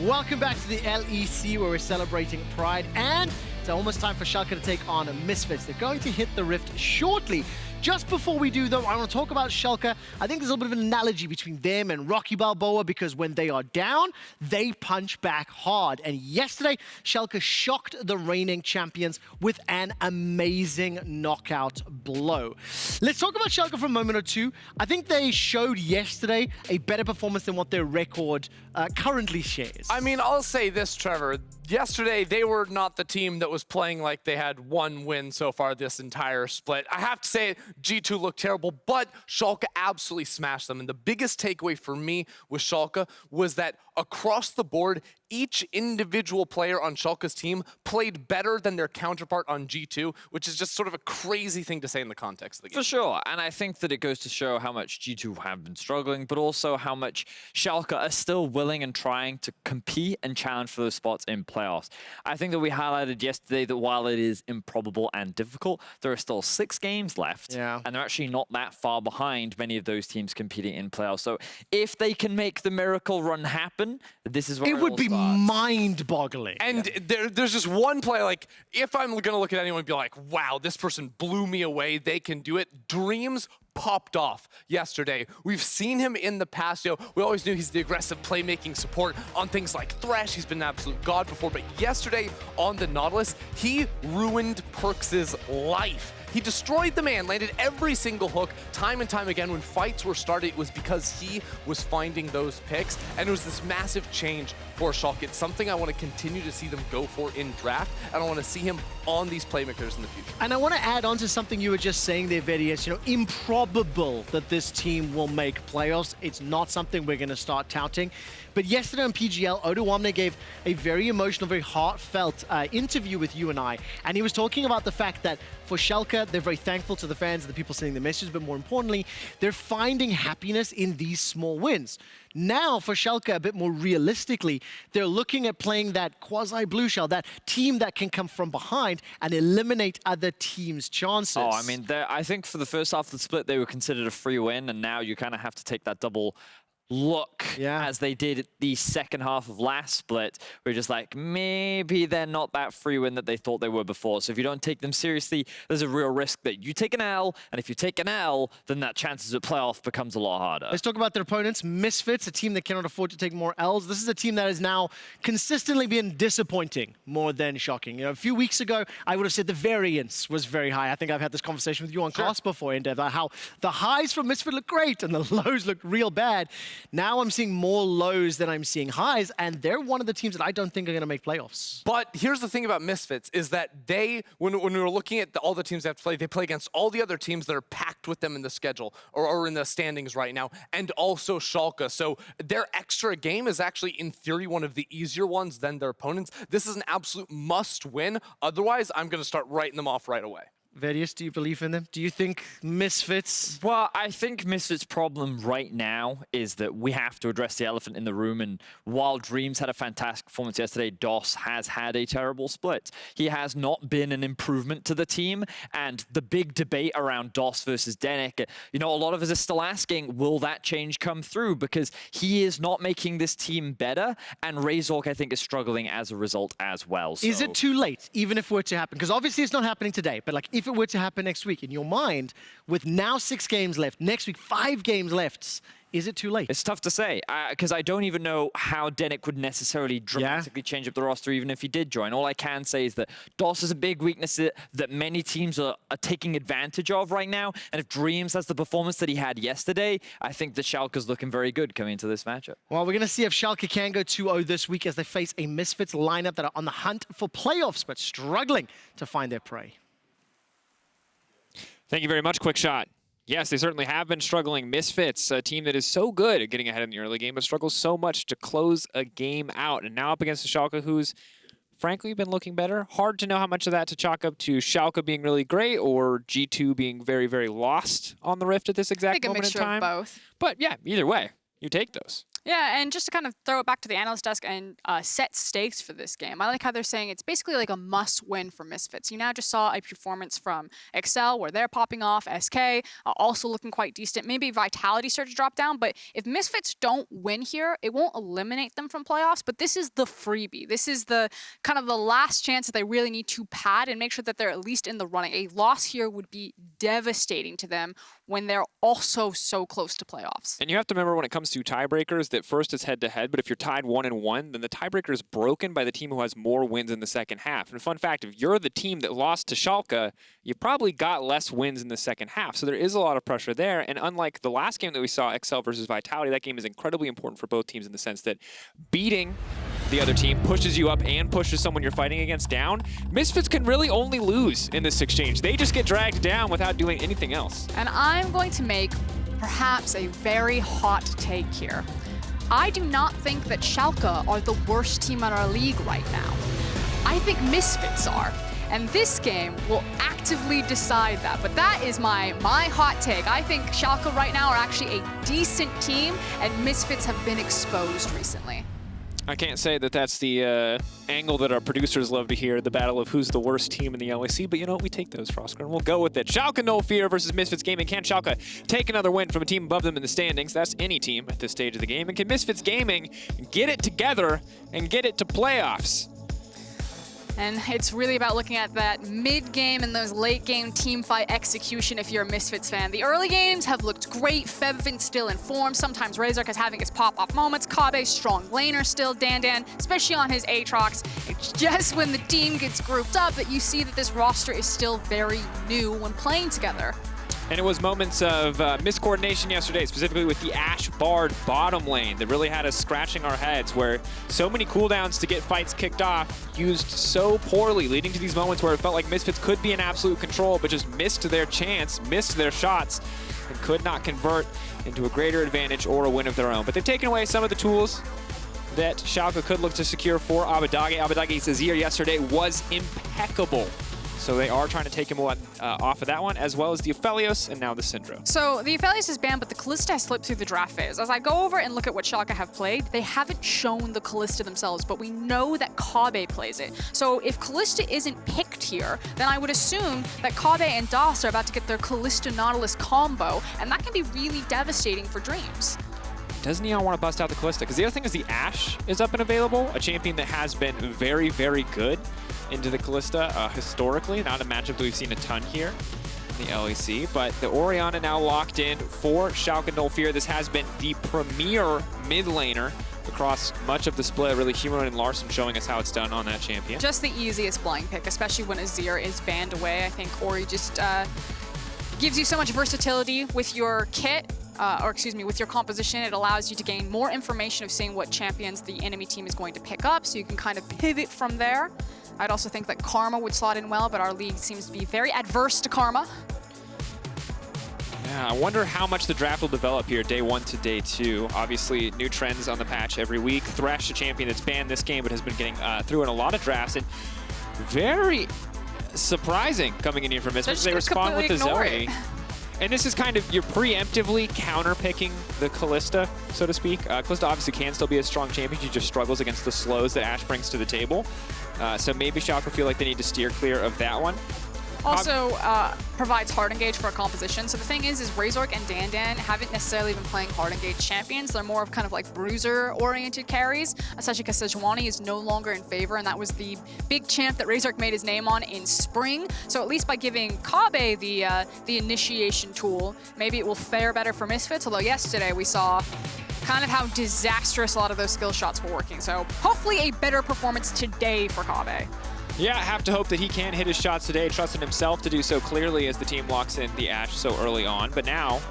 Welcome back to the LEC, where we're celebrating Pride, and it's almost time for Schalke to take on Misfits. They're going to hit the Rift shortly. Just before we do, though, I want to talk about Schalke. I think there's a little bit of an analogy between them and Rocky Balboa, because when they are down, they punch back hard. And yesterday, Schalke shocked the reigning champions with an amazing knockout blow. Let's talk about Schalke for a moment or two. I think they showed yesterday a better performance than what their record currently shares. I mean, I'll say this, Trevor. Yesterday, they were not the team that was playing like they had one win so far this entire split. I have to say, G2 looked terrible, but Schalke absolutely smashed them. And the biggest takeaway for me with Schalke was that across the board, each individual player on Schalke's team played better than their counterpart on G2, which is just sort of a crazy thing to say in the context of the game. For sure, and I think that it goes to show how much G2 have been struggling, but also how much Schalke are still willing and trying to compete and challenge for those spots in playoffs. I think that we highlighted yesterday that while it is improbable and difficult, there are still 6 games left, and they're actually not that far behind many of those teams competing in playoffs. So if they can make the miracle run happen, this is where it would be mind-boggling. And there's just one play, like, if I'm going to look at anyone and be like, wow, this person blew me away, they can do it. Dreams popped off yesterday. We've seen him in the past. You know, we always knew he's the aggressive playmaking support on things like Thresh. He's been an absolute god before, but yesterday on the Nautilus, he ruined Perkz' life. He destroyed the man, landed every single hook, time and time again. When fights were started, it was because he was finding those picks, and it was this massive change for Schalke. It's something I want to continue to see them go for in draft, and I want to see him on these playmakers in the future. And I want to add on to something you were just saying there, Vedius. You know, improbable that this team will make playoffs. It's not something we're going to start touting. But yesterday on PGL, Odoamne gave a very emotional, very heartfelt interview with you and I. And he was talking about the fact that for Schalke, they're very thankful to the fans and the people sending the messages, but more importantly, they're finding happiness in these small wins. Now, for Schalke, a bit more realistically, they're looking at playing that quasi-blue shell, that team that can come from behind and eliminate other teams' chances. Oh, I mean, I think for the first half of the split, they were considered a free win, and now you kind of have to take that double look as they did the second half of last split. We're just like, maybe they're not that free win that they thought they were before. So if you don't take them seriously, there's a real risk that you take an L, and if you take an L, then that chances at playoff becomes a lot harder. Let's talk about their opponents. Misfits, a team that cannot afford to take more L's. This is a team that has now consistently been disappointing more than shocking. You know, a few weeks ago, I would have said the variance was very high. I think I've had this conversation with you on Cast before, Endeavor, how the highs from Misfit look great and the lows look real bad. Now I'm seeing more lows than I'm seeing highs, and they're one of the teams that I don't think are going to make playoffs. But here's the thing about Misfits, is that they, when we were looking at all the teams they have to play, they play against all the other teams that are packed with them in the schedule or in the standings right now, and also Schalke. So their extra game is actually, in theory, one of the easier ones than their opponents. This is an absolute must-win. Otherwise, I'm going to start writing them off right away. Vedius, do you believe in them? Do you think Misfits? Well, I think Misfits' problem right now is that we have to address the elephant in the room. And while Dreams had a fantastic performance yesterday, DOS has had a terrible split. He has not been an improvement to the team. And the big debate around DOS versus Denik, you know, a lot of us are still asking, will that change come through? Because he is not making this team better. And Razork, I think, is struggling as a result as well. So. Is it too late, even if it were to happen? Because obviously it's not happening today, but like if it were to happen next week, in your mind, with now 6 games left, next week 5 games left, is it too late? It's tough to say, because I don't even know how Denik would necessarily dramatically change up the roster, even if he did join. All I can say is that DOS is a big weakness that many teams are taking advantage of right now. And if Dreams has the performance that he had yesterday, I think that Schalke's looking very good coming into this matchup. Well, we're going to see if Schalke can go 2-0 this week as they face a Misfits lineup that are on the hunt for playoffs, but struggling to find their prey. Thank you very much, Quickshot. Yes, they certainly have been struggling. Misfits, a team that is so good at getting ahead in the early game, but struggles so much to close a game out. And now up against the Schalke, who's frankly been looking better. Hard to know how much of that to chalk up to Schalke being really great or G2 being very, very lost on the Rift at this exact moment in time. Of both. But yeah, either way, you take those. Yeah, and just to kind of throw it back to the analyst desk and set stakes for this game, I like how they're saying it's basically like a must-win for Misfits. You now just saw a performance from Excel where they're popping off, SK also looking quite decent. Maybe Vitality started to drop down, but if Misfits don't win here, it won't eliminate them from playoffs, but this is the freebie. This is the kind of the last chance that they really need to pad and make sure that they're at least in the running. A loss here would be devastating to them when they're also so close to playoffs. And you have to remember when it comes to tiebreakers that first it's head-to-head, but if you're tied 1-1, then the tiebreaker is broken by the team who has more wins in the second half. And fun fact, if you're the team that lost to Schalke, you probably got less wins in the second half. So there is a lot of pressure there. And unlike the last game that we saw, Excel versus Vitality, that game is incredibly important for both teams in the sense that beating the other team pushes you up and pushes someone you're fighting against down. Misfits can really only lose in this exchange. They just get dragged down without doing anything else. And I'm going to make perhaps a very hot take here. I do not think that Schalke are the worst team in our league right now. I think Misfits are. And this game will actively decide that. But that is my hot take. I think Schalke right now are actually a decent team, and Misfits have been exposed recently. I can't say that that's the angle that our producers love to hear, the battle of who's the worst team in the LEC, but you know what? We take those, Froskurinn. We'll go with it. Schalke No Fear versus Misfits Gaming. Can Schalke take another win from a team above them in the standings? That's any team at this stage of the game. And can Misfits Gaming get it together and get it to playoffs? And it's really about looking at that mid-game and those late-game teamfight execution if you're a Misfits fan. The early games have looked great. Febiven still in form. Sometimes Razork is having his pop-off moments. Kobbe, strong laner still. Dan, especially on his Aatrox. It's just when the team gets grouped up that you see that this roster is still very new when playing together. And it was moments of miscoordination yesterday, specifically with the Ashe Bard bottom lane that really had us scratching our heads, where so many cooldowns to get fights kicked off used so poorly, leading to these moments where it felt like Misfits could be in absolute control, but just missed their chance, missed their shots, and could not convert into a greater advantage or a win of their own. But they've taken away some of the tools that Schalke could look to secure for Abbedagge. Abbedagge's Azir yesterday was impeccable. So they are trying to take him off of that one, as well as the Aphelios and now the Syndra. So the Aphelios is banned, but the Kalista has slipped through the draft phase. As I go over and look at what Schalke have played, they haven't shown the Kalista themselves, but we know that Kobbe plays it. So if Kalista isn't picked here, then I would assume that Kobbe and Das are about to get their Kalista Nautilus combo, and that can be really devastating for Dreams. Does Neon want to bust out the Kalista? Because the other thing is the Ashe is up and available, a champion that has been very, very good into the Kalista historically. Not a matchup that we've seen a ton here in the LEC, but the Orianna now locked in for Schalke No Fear. This has been the premier mid laner across much of the split. Really, Humanoid and Larson showing us how it's done on that champion. Just the easiest blind pick, especially when Azir is banned away. I think Ori just gives you so much versatility with your kit. With your composition. It allows you to gain more information of seeing what champions the enemy team is going to pick up, so you can kind of pivot from there. I'd also think that Karma would slot in well, but our league seems to be very adverse to Karma. Yeah, I wonder how much the draft will develop here, day 1 to day 2. Obviously, new trends on the patch every week. Thresh, a champion that's banned this game, but has been getting through in a lot of drafts, and very surprising coming in here from Misfits. They respond with the Zoe. And this is kind of, you're preemptively counter-picking the Kalista, so to speak. Kalista obviously can still be a strong champion. She just struggles against the slows that Ashe brings to the table. So maybe Schalke feel like they need to steer clear of that one. Also provides hard engage for a composition. So the thing is Razork and Dan haven't necessarily been playing hard engage champions. They're more of kind of like bruiser-oriented carries, especially because Sejuani is no longer in favor, and that was the big champ that Razork made his name on in spring. So at least by giving Kobbe the initiation tool, maybe it will fare better for Misfits, although yesterday we saw kind of how disastrous a lot of those skill shots were working. So hopefully a better performance today for Kobbe. Yeah, I have to hope that he can hit his shots today, trusting himself to do so clearly as the team locks in the Ashe so early on. But now,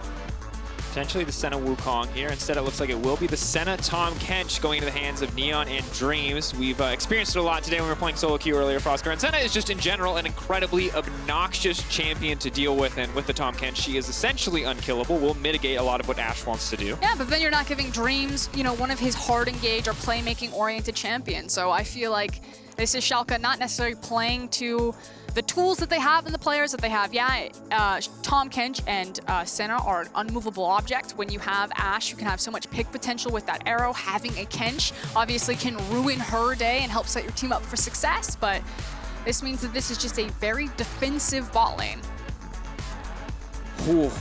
potentially the Senna Wukong here. Instead, it looks like it will be the Senna Tahm Kench going into the hands of Neon and Dreams. We've experienced it a lot today when we were playing solo queue earlier, Froskurinn. Senna is just, in general, an incredibly obnoxious champion to deal with, and with the Tahm Kench, she is essentially unkillable. Will mitigate a lot of what Ashe wants to do. Yeah, but then you're not giving Dreams, you know, one of his hard engage or playmaking-oriented champions. So I feel like This is Schalke not necessarily playing to the tools that they have and the players that they have. Yeah, Tahm, Kench, and Senna are an unmovable object. When you have Ashe, you can have so much pick potential with that arrow. Having a Kench obviously can ruin her day and help set your team up for success, but this means that this is just a very defensive bot lane. Ooh.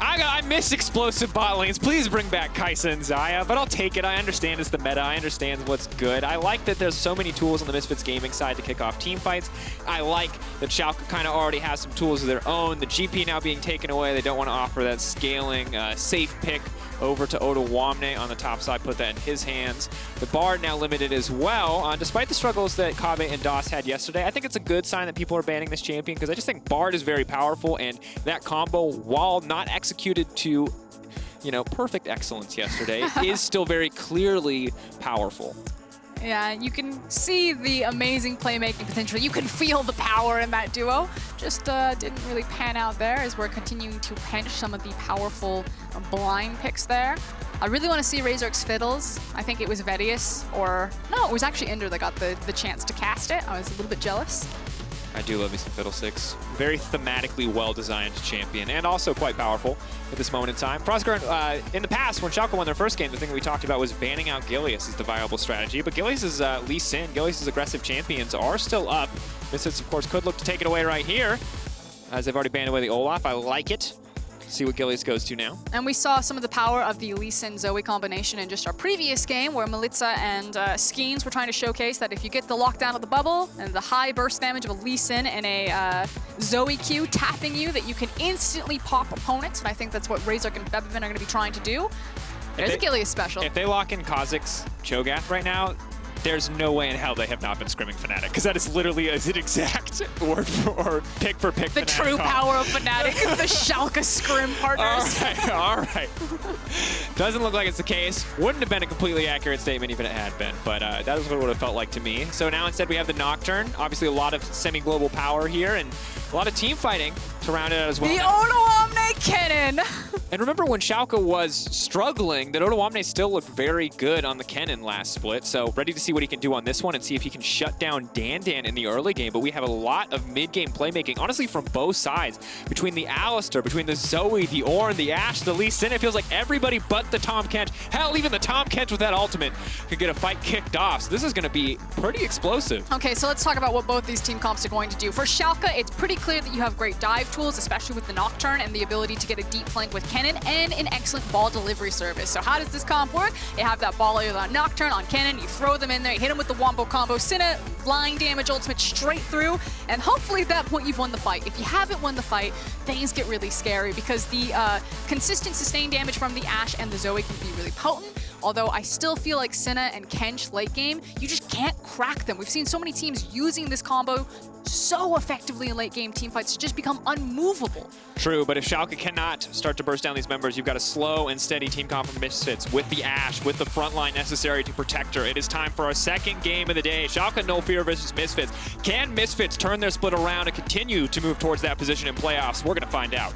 I miss explosive bot lanes. Please bring back Kai'Sa and Xayah, but I'll take it. I understand it's the meta. I understand what's good. I like that there's so many tools on the Misfits gaming side to kick off team fights. I like that Schalke kind of already has some tools of their own. The GP now being taken away. They don't want to offer that scaling, safe pick over to Odoamne on the top side, put that in his hands. The Bard now limited as well. Despite the struggles that Kobbe and DOS had yesterday, I think it's a good sign that people are banning this champion because I just think Bard is very powerful, and that combo, while not executed to, you know, perfect excellence yesterday, is still very clearly powerful. Yeah, you can see the amazing playmaking potential. You can feel the power in that duo. Just didn't really pan out there as we're continuing to pinch some of the powerful blind picks there. I really want to see Razork's Fiddles. I think it was Vedius, or no, it was actually Ender that got the chance to cast it. I was a little bit jealous. I do love me some Fiddlesticks. Very thematically well-designed champion, and also quite powerful at this moment in time. Froskurinn, in the past, when Schalke won their first game, the thing we talked about was banning out Gillius as the viable strategy, but Gillius's Lee Sin, Gillius's aggressive champions are still up. Misfits, of course, could look to take it away right here, as they've already banned away the Olaf. I like it. See what Gillius goes to now. And we saw some of the power of the Lee Sin Zoe combination in just our previous game, where Melitza and Skeens were trying to showcase that if you get the lockdown of the bubble and the high burst damage of a Lee Sin and a Zoe Q tapping you, that you can instantly pop opponents. And I think that's what Razork and Febiven are going to be trying to do. There's a Gillius special. If they lock in Kha'Zix's Cho'Gath right now, there's no way in hell they have not been scrimming Fnatic, because that is literally an exact word for, or pick for pick. The Fnatic true call. power of Fnatic, the Schalke scrim partners. All right. Doesn't look like it's the case. Wouldn't have been a completely accurate statement even if it had been, but that is what it would have felt like to me. So now instead we have the Nocturne. Obviously a lot of semi-global power here, and a lot of team fighting to round it out as well. The Odoamne Kennen. And remember when Schalke was struggling, that Odoamne still looked very good on the Kennen last split. So ready to see what he can do on this one and see if he can shut down Dan in the early game. But we have a lot of mid-game playmaking, honestly, from both sides. Between the Alistar, between the Zoe, the Ornn, the Ashe, the Lee Sin, it feels like everybody but the Tahm Kench. Hell, even the Tahm Kench with that ultimate could get a fight kicked off. So this is going to be pretty explosive. Okay, so let's talk about what both these team comps are going to do. For Schalke, it's pretty clear that you have great dive tools, especially with the Nocturne and the ability to get a deep flank with Kennen and an excellent ball delivery service. So how does this comp work? You have that ball with that Nocturne on Kennen, you throw them in there, you hit them with the Wombo combo, Senna, line damage ultimate straight through, and hopefully at that point you've won the fight. If you haven't won the fight, things get really scary because the consistent sustained damage from the Ashe and the Zoe can be really potent. Although I still feel like Senna and Kench late game, you just can't crack them. We've seen so many teams using this combo so effectively in late game team fights to just become unmovable. True, but if Schalke cannot start to burst down these members, you've got a slow and steady team comp from Misfits with the Ashe, with the front line necessary to protect her. It is time for our second game of the day. Schalke No Fear versus Misfits. Can Misfits turn their split around and continue to move towards that position in playoffs? We're going to find out.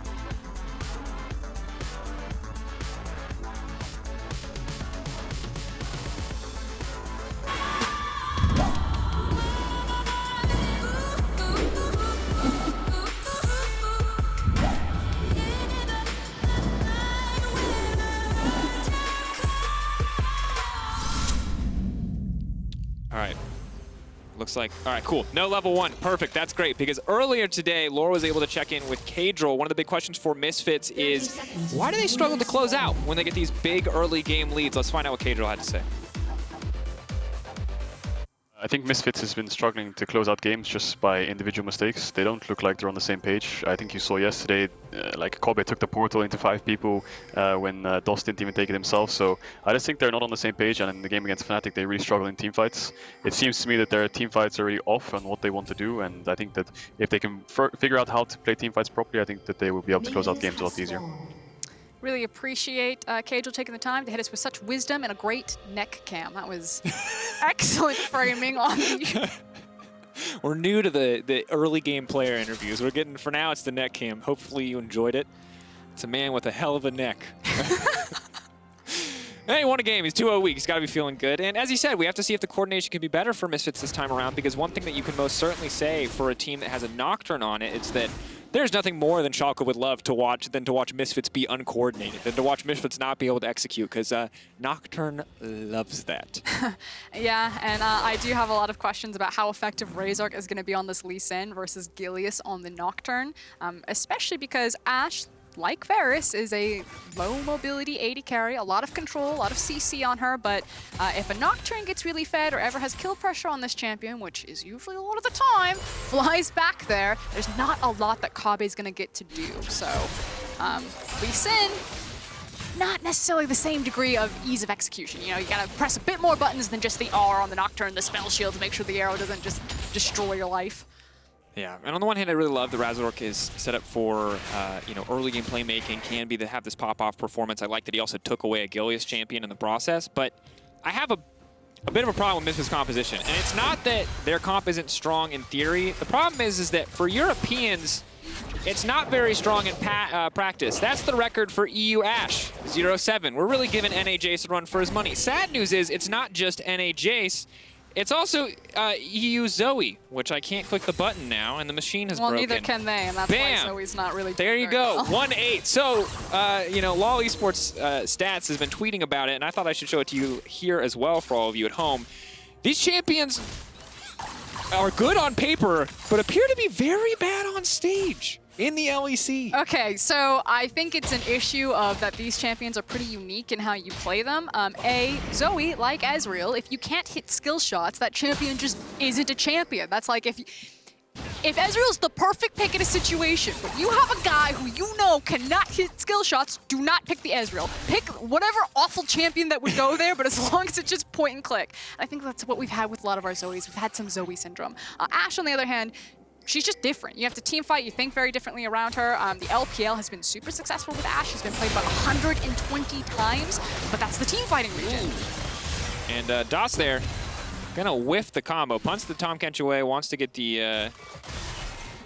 All right. Looks like, all right, cool. No level 1. Perfect. That's great, because earlier today, Laure was able to check in with Kadril. One of the big questions for Misfits is, why do they struggle to close out when they get these big early game leads? Let's find out what Kadril had to say. I think Misfits has been struggling to close out games just by individual mistakes. They don't look like they're on the same page. I think you saw yesterday, like Kobbe took the portal into 5 people when DOS didn't even take it himself. So I just think they're not on the same page, and in the game against Fnatic, they really struggle in team fights. It seems to me that their team fights are really off on what they want to do, and I think that if they can figure out how to play team fights properly, I think that they will be able to close out games a lot easier. Really appreciate Kadril taking the time to hit us with such wisdom and a great neck cam. That was excellent framing on the... We're new to the early game player interviews. We're getting, for now, it's the neck cam. Hopefully you enjoyed it. It's a man with a hell of a neck. Hey, he won a game. He's 2-0 weak. He's got to be feeling good. And as you said, we have to see if the coordination can be better for Misfits this time around, because one thing that you can most certainly say for a team that has a Nocturne on it is that there's nothing more than Schalke would love to watch than to watch Misfits be uncoordinated, than to watch Misfits not be able to execute, because Nocturne loves that. Yeah, and I do have a lot of questions about how effective Razork is going to be on this Lee Sin versus Gillius on the Nocturne, especially because Ashe, like Varus, is a low mobility AD carry, a lot of control, a lot of CC on her, but if a Nocturne gets really fed or ever has kill pressure on this champion, which is usually a lot of the time, flies back there, there's not a lot that Kobbe is going to get to do. So Lee Sin, not necessarily the same degree of ease of execution. You know, you gotta press a bit more buttons than just the R on the Nocturne, the spell shield, to make sure the arrow doesn't just destroy your life. Yeah, and on the one hand, I really love the Razork is set up for, you know, early game playmaking, can be to have this pop-off performance. I like that he also took away a Gillius champion in the process, but I have a bit of a problem with Misfits' composition. And it's not that their comp isn't strong in theory. The problem is that for Europeans, it's not very strong in practice. That's the record for EU Ashe, 0-7. We're really giving NA Jace a run for his money. Sad news is it's not just NA Jace. It's also EU Zoe, which I can't click the button now, and the machine has broken. Well, neither can they, and that's why Zoe's not really doing There you very go, well. 1-8. So, you know, LoL Esports Stats has been tweeting about it, and I thought I should show it to you here as well for all of you at home. These champions are good on paper, but appear to be very bad on stage in the LEC. Okay, so I think it's an issue of that these champions are pretty unique in how you play them. Zoe, like Ezreal, if you can't hit skill shots, that champion just isn't a champion. That's like if Ezreal's the perfect pick in a situation, but you have a guy who you know cannot hit skill shots, do not pick the Ezreal. Pick whatever awful champion that would go there, but as long as it's just point and click. I think that's what we've had with a lot of our Zoes. We've had some Zoe syndrome. Ashe, on the other hand, she's just different. You have to team fight, you think very differently around her. The LPL has been super successful with Ashe. She's been played about 120 times, but that's the team fighting region. And Das there, gonna whiff the combo. Punts the Tahm Kench away, wants to get the...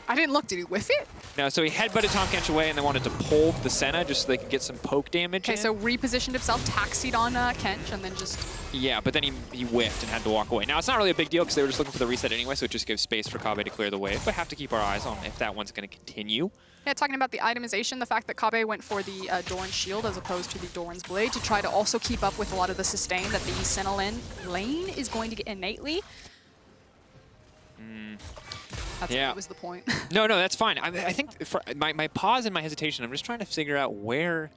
I didn't look, did he whiff it? No, so he headbutted Tahm Kench away and then wanted to pull the Senna just so they could get some poke damage Okay, in. so repositioned himself, taxied on Kench, and then just... Yeah, but then he whiffed and had to walk away. Now, it's not really a big deal because they were just looking for the reset anyway, so it just gives space for Kobbe to clear the wave, but have to keep our eyes on if that one's going to continue. Yeah, talking about the itemization, the fact that Kobbe went for the Doran's shield as opposed to the Doran's blade to try to also keep up with a lot of the sustain that the Senna lane is going to get innately. That was the point. No, that's fine. I think for my pause and my hesitation, I'm just trying to figure out where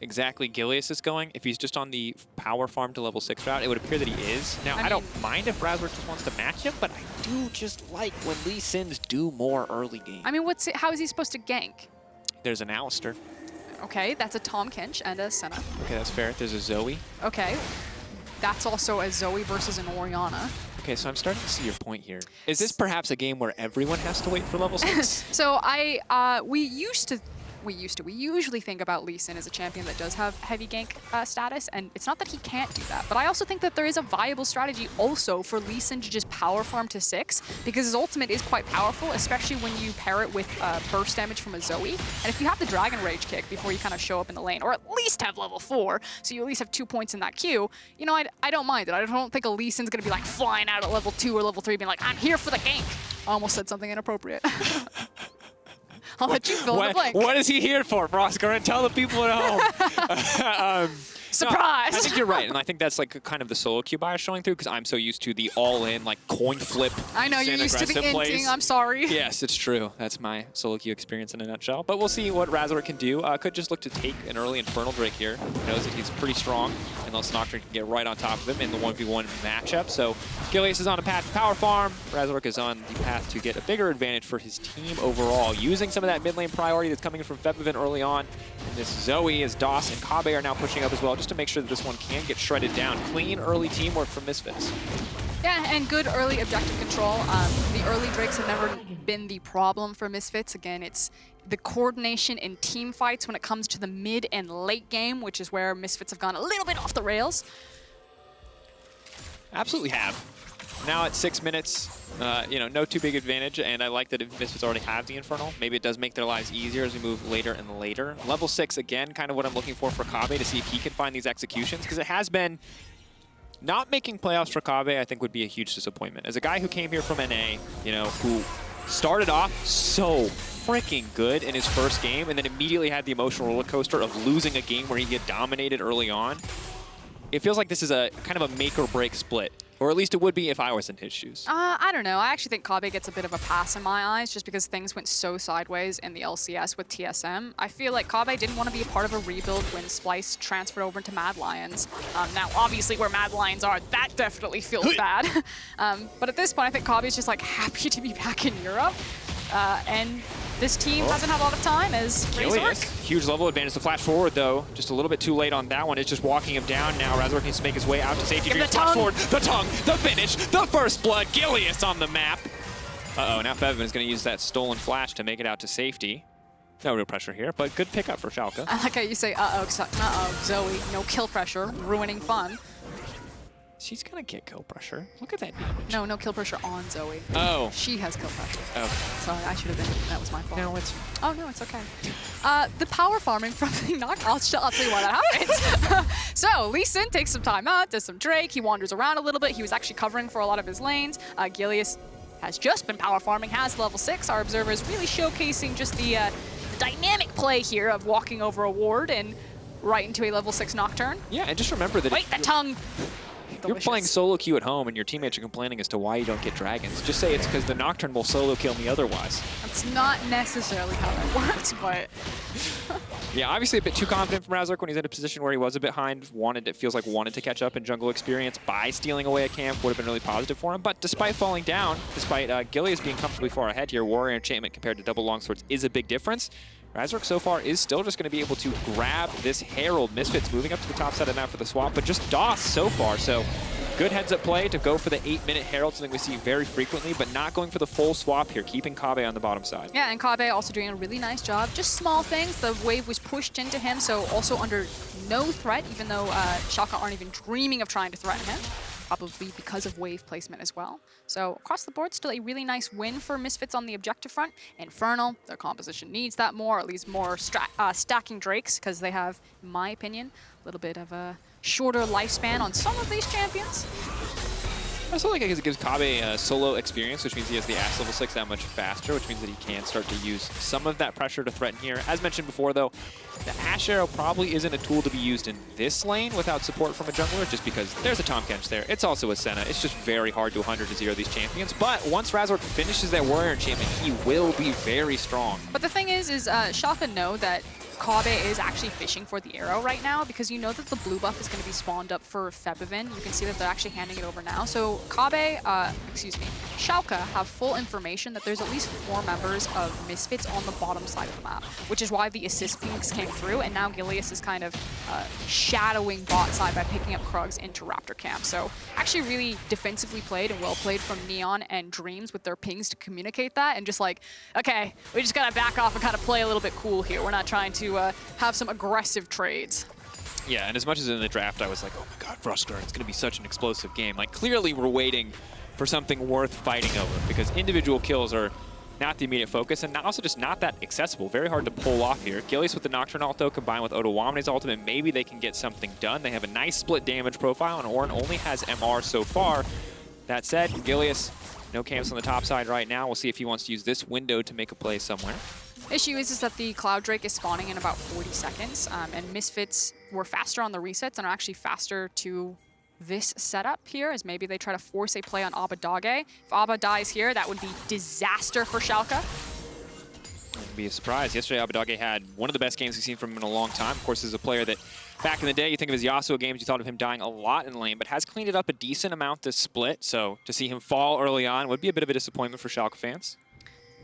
exactly Gillius is going. If he's just on the power farm to level 6 route, it would appear that he is. Now, I don't mind if Razork just wants to match him, but I do just like when Lee Sins do more early game. I mean, how is he supposed to gank? There's an Alistar. Okay, that's a Tahm Kench and a Senna. Okay, that's fair. There's a Zoe. Okay, that's also a Zoe versus an Orianna. Okay, so I'm starting to see your point here. Is this perhaps a game where everyone has to wait for level 6? So we usually think about Lee Sin as a champion that does have heavy gank status, and it's not that he can't do that, but I also think that there is a viable strategy also for Lee Sin to just power farm to 6, because his ultimate is quite powerful, especially when you pair it with burst damage from a Zoe. And if you have the Dragon Rage kick before you kind of show up in the lane, or at least have level 4, so you at least have 2 points in that queue, you know, I don't mind it. I don't think a Lee Sin's gonna be like flying out at level 2 or level 3 being like, I'm here for the gank. I almost said something inappropriate. I'll let you fill in the blank. What is he here for, Froskurinn? Tell the people at home. Surprise! No, I think you're right, and I think that's like kind of the solo queue bias showing through because I'm so used to the all-in, like coin flip. I know, you're used to the inting, I'm sorry. Yes, it's true. That's my solo queue experience in a nutshell. But we'll see what Razork can do. Could just look to take an early Infernal Drake here. Knows that he's pretty strong, and thus Nocturne can get right on top of him in the 1v1 matchup. So Gillius is on a path to power farm. Razork is on the path to get a bigger advantage for his team overall, using some of that mid lane priority that's coming from Febiven early on. And this Zoe, as Doss and Kobbe are now pushing up as well, just to make sure that this one can get shredded down. Clean early teamwork from Misfits. Yeah, and good early objective control. The early Drakes have never been the problem for Misfits. Again, it's the coordination in team fights when it comes to the mid and late game, which is where Misfits have gone a little bit off the rails. Absolutely have. Now at 6 minutes, you know, no too big advantage, and I like that if Misfits already have the Infernal, maybe it does make their lives easier as we move later and later. Level 6, again, kind of what I'm looking for Kobbe to see if he can find these executions, because it has been not making playoffs for Kobbe, I think would be a huge disappointment. As a guy who came here from NA, you know, who started off so freaking good in his first game and then immediately had the emotional roller coaster of losing a game where he get dominated early on, it feels like this is a kind of a make or break split. Or at least it would be if I was in his shoes. I don't know. I actually think Kobbe gets a bit of a pass in my eyes just because things went so sideways in the LCS with TSM. I feel like Kobbe didn't want to be a part of a rebuild when Splice transferred over to Mad Lions. Now, obviously, where Mad Lions are, that definitely feels bad. But at this point, I think Kobbe is just like happy to be back in Europe. And this team doesn't have a lot of time as Razork. Huge level advantage to flash forward, though. Just a little bit too late on that one. It's just walking him down now. Razork needs to make his way out to safety. Dreams flash forward. The tongue, the finish, the first blood. Gillius on the map. Uh-oh, now Febiven is going to use that stolen flash to make it out to safety. No real pressure here, but good pickup for Schalke. I like how you say, Zoe, no kill pressure, ruining fun. She's gonna get kill pressure. Look at that damage. No kill pressure on Zoe. Oh. She has kill pressure. Oh. Sorry, I should have been. That was my fault. No, it's... Oh, no, it's okay. The power farming from the knock. I'll tell you why that happens. So, Lee Sin takes some time out, does some Drake. He wanders around a little bit. He was actually covering for a lot of his lanes. Gillius has just been power farming, has level 6. Our observer is really showcasing just the dynamic play here of walking over a ward and right into a level 6 Nocturne. Yeah, and just remember that... Wait, the tongue! You're playing solo queue at home and your teammates are complaining as to why you don't get dragons. Just say it's because the Nocturne will solo kill me otherwise. That's not necessarily how that works, but... Yeah, obviously a bit too confident from Razork when he's in a position where he was a bit behind. It feels like wanted to catch up in jungle experience by stealing away a camp would have been really positive for him. But despite falling down, despite Gillius being comfortably far ahead here, Warrior Enchantment compared to double longswords is a big difference. Razork so far is still just going to be able to grab this Herald. Misfits moving up to the top side of the map for the swap, but just DOS so far. So good heads-up play to go for the 8-minute Herald, something we see very frequently, but not going for the full swap here, keeping Kobbe on the bottom side. Yeah, and Kobbe also doing a really nice job. Just small things. The wave was pushed into him, so also under no threat, even though Schalke aren't even dreaming of trying to threaten him. Probably because of wave placement as well. So across the board, still a really nice win for Misfits on the objective front. Infernal, their composition needs that more, at least more stacking Drakes, because they have, in my opinion, a little bit of a shorter lifespan on some of these champions. I also like it because it gives Kobbe a solo experience, which means he has the Ashe level 6 that much faster, which means that he can start to use some of that pressure to threaten here. As mentioned before, though, the Ashe arrow probably isn't a tool to be used in this lane without support from a jungler, just because there's a Tahm Kench there. It's also a Senna. It's just very hard to 100 to 0 these champions. But once Razork finishes that Warrior Enchantment, he will be very strong. But the thing is Schalke know that Kobbe is actually fishing for the arrow right now because you know that the blue buff is going to be spawned up for Febiven. You can see that they're actually handing it over now. So Schalke have full information that there's at least 4 members of Misfits on the bottom side of the map, which is why the assist pinks came through, and now Gillius is kind of shadowing bot side by picking up Krugs into Raptor camp. So actually really defensively played and well played from Neon and Dreams with their pings to communicate that, and just like, okay, we just gotta back off and kind of play a little bit cool here. We're not trying to have some aggressive trades. Yeah, and as much as in the draft I was like, oh my god, Froskurinn, it's going to be such an explosive game. Like, clearly we're waiting for something worth fighting over because individual kills are not the immediate focus and also just not that accessible. Very hard to pull off here. Gillius with the Nocturne ult, though, combined with Odoamne's ultimate, maybe they can get something done. They have a nice split damage profile, and Ornn only has MR so far. That said, Gillius, no camps on the top side right now. We'll see if he wants to use this window to make a play somewhere. Issue is that the Cloud Drake is spawning in about 40 seconds, and Misfits were faster on the resets and are actually faster to this setup here, as maybe they try to force a play on Abbedagge. If Abba dies here, that would be disaster for Schalke. Wouldn't be a surprise. Yesterday, Abbedagge had one of the best games we've seen from him in a long time. Of course, as a player that back in the day, you think of his Yasuo games, you thought of him dying a lot in lane, but has cleaned it up a decent amount this split. So to see him fall early on would be a bit of a disappointment for Schalke fans.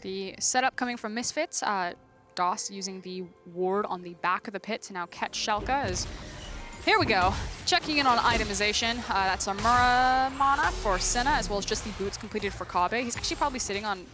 The setup coming from Misfits, DOS using the ward on the back of the pit to now catch Schalke is... Here we go. Checking in on itemization. That's a Mana for Senna, as well as just the boots completed for Kobbe. He's actually probably sitting on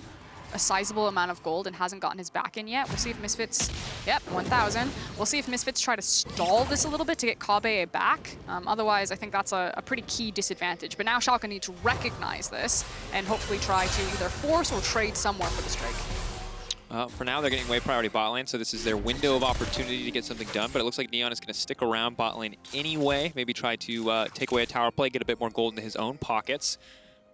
a sizable amount of gold and hasn't gotten his back in yet. We'll see if Misfits, yep, 1,000. We'll see if Misfits try to stall this a little bit to get Kobbe back. Otherwise, I think that's a pretty key disadvantage. But now Schalke need to recognize this and hopefully try to either force or trade somewhere for the strike. For now, they're getting way priority bot lane, so this is their window of opportunity to get something done, but it looks like Neon is going to stick around bot lane anyway, maybe try to take away a tower play, get a bit more gold into his own pockets.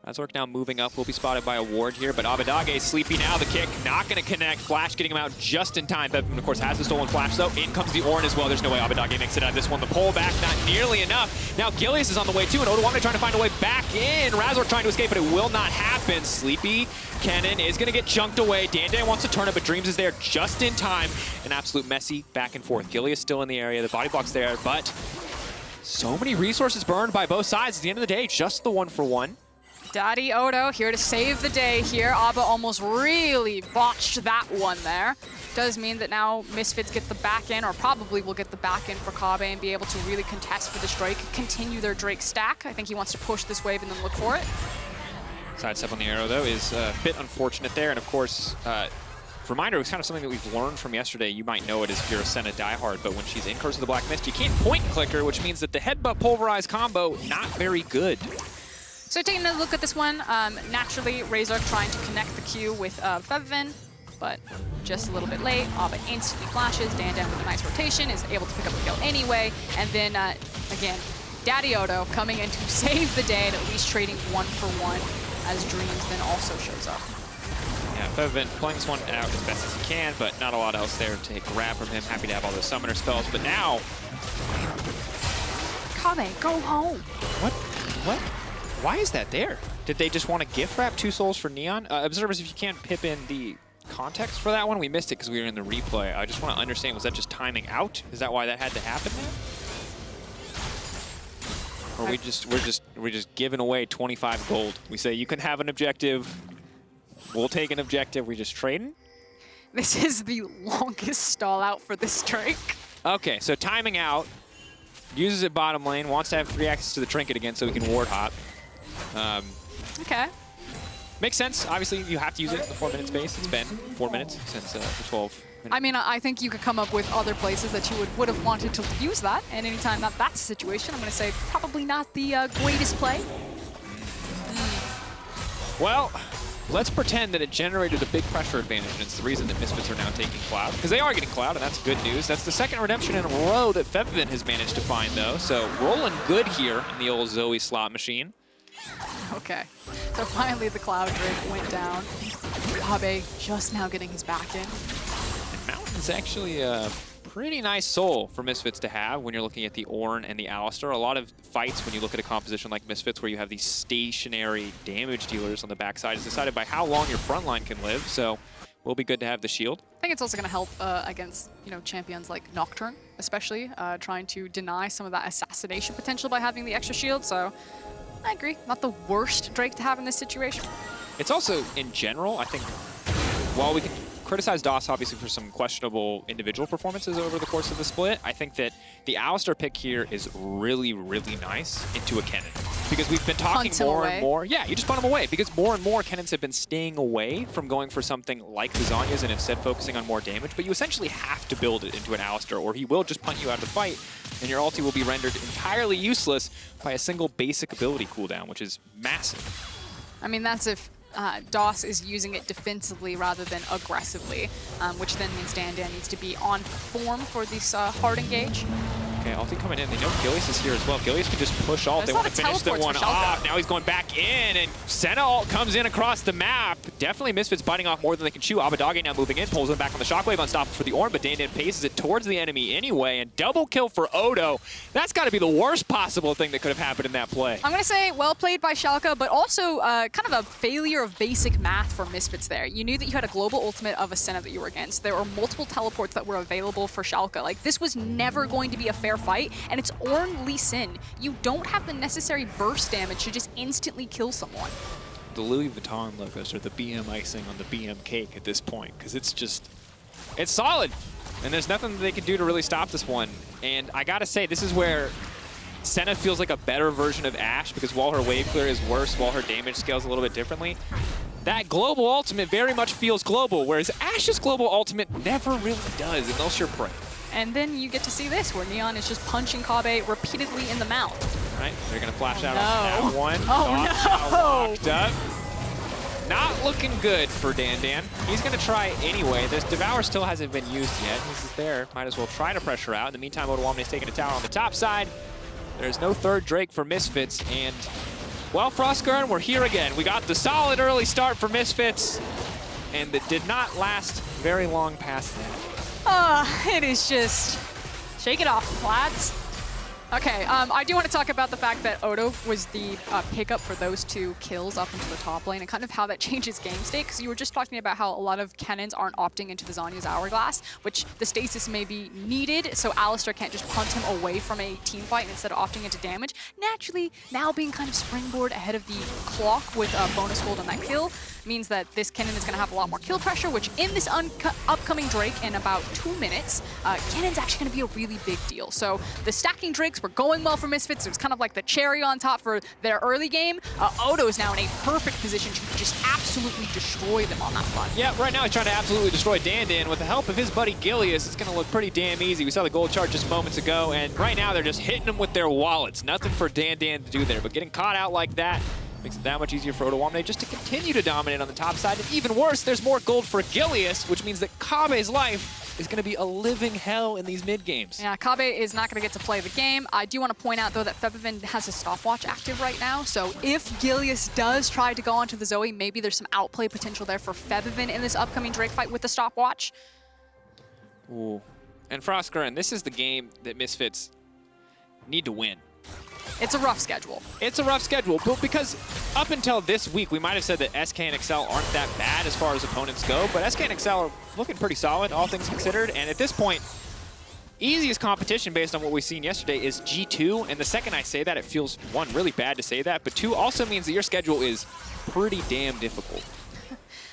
Razork now moving up, will be spotted by a ward here, but Abbedagge sleepy now, the kick not going to connect, Flash getting him out just in time. Febiven, of course, has the stolen Flash, though. In comes the Ornn as well. There's no way Abbedagge makes it out of this one. The pull back, not nearly enough. Now Gillius is on the way, too, and Odoamne trying to find a way back in. Razork trying to escape, but it will not happen. Sleepy Kennen is going to get chunked away. Dan wants to turn it, but Dreams is there just in time. An absolute messy back and forth. Gillius still in the area. The body block's there, but so many resources burned by both sides. At the end of the day, just the 1-for-1. Daddy Odo here to save the day here. Abba almost really botched that one there. Does mean that now Misfits get the back in, or probably will get the back in for Kobbe and be able to really contest for the strike, continue their Drake stack. I think he wants to push this wave and then look for it. Sidestep on the arrow, though, is a bit unfortunate there. And, of course, reminder, it was kind of something that we've learned from yesterday. You might know it as if you're a Senna diehard, but when she's in Curse of the Black Mist, you can't point click her, which means that the headbutt pulverize combo, not very good. So taking a look at this one, naturally Razork trying to connect the Q with Febiven, but just a little bit late. Abba instantly flashes, Dan with a nice rotation, is able to pick up the kill anyway, and then again, Daddy Odo coming in to save the day and at least trading 1-for-1 as Dreams then also shows up. Yeah, Febiven playing this one out as best as he can, but not a lot else there to grab from him. Happy to have all those summoner spells, but now... Kobbe, go home! What? Why is that there? Did they just want to gift wrap 2 souls for Neon? Observers, if you can't pip in the context for that one, we missed it because we were in the replay. I just want to understand, was that just timing out? Is that why that had to happen there? Or we're just giving away 25 gold. We say you can have an objective, we'll take an objective, we just trading? This is the longest stall out for this Drake. Okay, so timing out, uses it bottom lane, wants to have free access to the trinket again so he can ward hop. Okay. Makes sense. Obviously, you have to use it in the 4-minute space. It's been 4 minutes since the 12 minutes. I mean, I think you could come up with other places that you would have wanted to use that, and anytime that's a situation, I'm going to say probably not the greatest play. Well, let's pretend that it generated a big pressure advantage, and it's the reason that Misfits are now taking Cloud. Because they are getting Cloud, and that's good news. That's the second redemption in a row that Febiven has managed to find, though. So rolling good here in the old Zoe slot machine. Okay, so finally the Cloud Drake went down. Kobbe just now getting his back in. And Mountain's actually a pretty nice soul for Misfits to have when you're looking at the Ornn and the Alistar. A lot of fights when you look at a composition like Misfits where you have these stationary damage dealers on the backside is decided by how long your front line can live, so will be good to have the shield. I think it's also going to help against champions like Nocturne, especially trying to deny some of that assassination potential by having the extra shield, so I agree. Not the worst Drake to have in this situation. It's also, in general, I think, while we can criticize DOS, obviously, for some questionable individual performances over the course of the split, I think that the Alistar pick here is really, really nice into a Kennen. Because we've been talking more and more. Yeah, you just punt him away. Because more and more Kennens have been staying away from going for something like the Zhonya's and instead focusing on more damage. But you essentially have to build it into an Alistar, or he will just punt you out of the fight, and your ulti will be rendered entirely useless by a single basic ability cooldown, which is massive. I mean, that's if DOS is using it defensively rather than aggressively, which then means Dan needs to be on form for this hard engage. Okay, ulti coming in. They know Gillius is here as well. Gillius can just push ult. They want to finish the one off. Now he's going back in, and Senna ult comes in across the map. Definitely Misfits biting off more than they can chew. Abbedagge now moving in, pulls him back on the shockwave, unstoppable for the Ornn, but Dan paces it towards the enemy anyway, and double kill for Odo. That's got to be the worst possible thing that could have happened in that play. I'm going to say well played by Schalke, but also kind of a failure of basic math for Misfits there. You knew that you had a global ultimate of a Senna that you were against. There were multiple teleports that were available for Schalke. Like, this was never going to be a fair fight, and it's Ornn Lee Sin. You don't have the necessary burst damage to just instantly kill someone. The Louis Vuitton logos are the BM icing on the BM cake at this point, because it's just, it's solid. And there's nothing that they can do to really stop this one. And I gotta say, this is where Senna feels like a better version of Ashe, because while her wave clear is worse, while her damage scales a little bit differently, that global ultimate very much feels global, whereas Ashe's global ultimate never really does, unless you're prey. And then you get to see this, where Neon is just punching Kobbe repeatedly in the mouth. Right, they're gonna flash out no. on that one. Oh, no. Locked up. Not looking good for Dan. He's gonna try anyway. This Devour still hasn't been used yet. This is there. Might as well try to pressure out. In the meantime, Odoamne's taking a tower on the top side. There's no third Drake for Misfits, and well, Froskurinn, we're here again. We got the solid early start for Misfits, and it did not last very long past that. It is just, shake it off, lads. Okay, I do want to talk about the fact that Odo was the pickup for those 2 kills up into the top lane and kind of how that changes game state, because you were just talking about how a lot of Kennens aren't opting into the Zhonya's Hourglass, which the stasis may be needed, so Alistar can't just punt him away from a team fight and instead of opting into damage. Naturally, now being kind of springboard ahead of the clock with bonus gold on that kill means that this Kennen is going to have a lot more kill pressure, which in this upcoming Drake in about 2 minutes, Kennen's actually going to be a really big deal. So the stacking Drakes were going well for Misfits. It was kind of like the cherry on top for their early game. Odo is now in a perfect position to just absolutely destroy them on that front. Yeah, right now he's trying to absolutely destroy Dan. With the help of his buddy Gillius, it's going to look pretty damn easy. We saw the gold chart just moments ago, and right now they're just hitting him with their wallets. Nothing for Dan to do there, but getting caught out like that makes it that much easier for Odoamne just to continue to dominate on the top side. And even worse, there's more gold for Gillius, which means that Kobbe's life is going to be a living hell in these mid games. Yeah, Kobbe is not going to get to play the game. I do want to point out, though, that Febiven has a stopwatch active right now. So if Gillius does try to go onto the Zoe, maybe there's some outplay potential there for Febiven in this upcoming Drake fight with the stopwatch. Ooh. And Froskurinn, this is the game that Misfits need to win. It's a rough schedule. It's a rough schedule, but because up until this week, we might have said that SK and Excel aren't that bad as far as opponents go, but SK and Excel are looking pretty solid, all things considered, and at this point, easiest competition based on what we've seen yesterday is G2, and the second I say that, it feels, 1, really bad to say that, but 2, also means that your schedule is pretty damn difficult.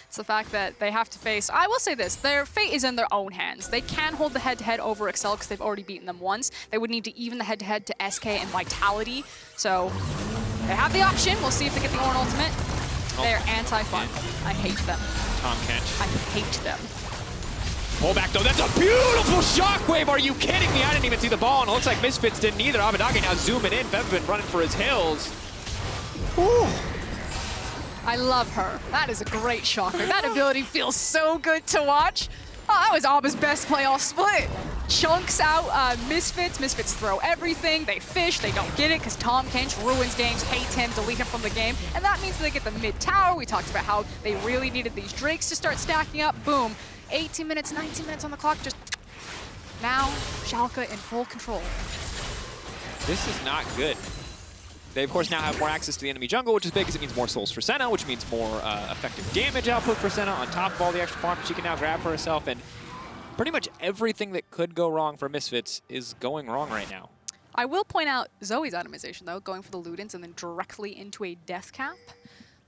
It's the fact that they have to face, I will say this, their fate is in their own hands. They can hold the head-to-head over Excel because they've already beaten them once. They would need to even the head-to-head to SK and Vitality. So they have the option. We'll see if they get the Ornn ultimate. They're anti-fun. I hate them. Tahm Kench. I hate them. Pull back though, that's a beautiful shockwave, are you kidding me? I didn't even see the ball, and it looks like Misfits didn't either. Abbedagge now zooming in, Febiven running for his hills. Ooh. I love her. That is a great shocker. That ability feels so good to watch. Oh, that was Abba's best play all split. Chunks out Misfits. Misfits throw everything. They fish. They don't get it because Tahm Kench ruins games, hates him, delete him from the game. And that means that they get the mid tower. We talked about how they really needed these Drakes to start stacking up. Boom. 18 minutes, 19 minutes on the clock. Just now, Schalke in full control. This is not good. They, of course, now have more access to the enemy jungle, which is big because it means more souls for Senna, which means more effective damage output for Senna on top of all the extra farm she can now grab for herself. And pretty much everything that could go wrong for Misfits is going wrong right now. I will point out Zoe's itemization, though, going for the Ludens and then directly into a death cap.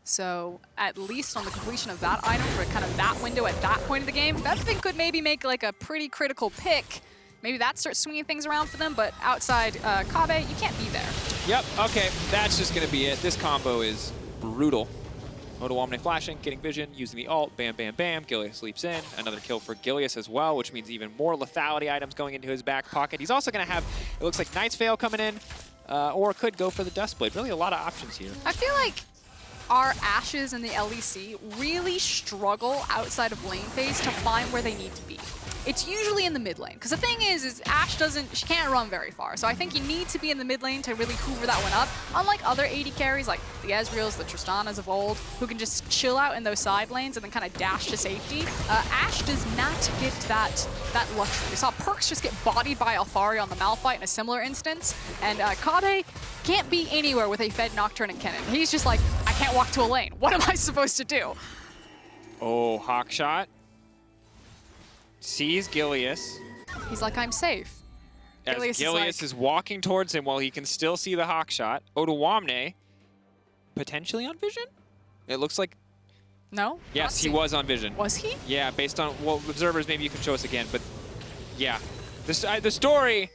So at least on the completion of that item for kind of that window at that point of the game, Febiven could maybe make like a pretty critical pick. Maybe that starts swinging things around for them, but outside Kobbe, you can't be there. Yep, okay, that's just gonna be it. This combo is brutal. Odoamne flashing, getting vision, using the ult, bam, bam, bam. Gillius leaps in. Another kill for Gillius as well, which means even more lethality items going into his back pocket. He's also gonna have, it looks like Knight's Veil coming in, or could go for the Dustblade. Really a lot of options here. I feel like our Ashes in the LEC really struggle outside of lane phase to find where they need to be. It's usually in the mid lane, because the thing is Ashe she can't run very far, so I think you need to be in the mid lane to really hoover that one up, unlike other AD carries like the Ezreals, the Tristanas of old, who can just chill out in those side lanes and then kind of dash to safety. Ashe does not get that luxury. We saw Perks just get bodied by Alfari on the Malphite in a similar instance, and Kobbe can't be anywhere with a fed Nocturne and Kennen. He's just like, I can't walk to a lane. What am I supposed to do? Oh, hawk shot. Sees Gillius. He's like, I'm safe. As Gillius is walking towards him while he can still see the hawk shot. Odoamne, potentially on vision? It looks like... No? Yes, he was on vision. Was he? Yeah, based on, well, observers, maybe you can show us again, but yeah. The story,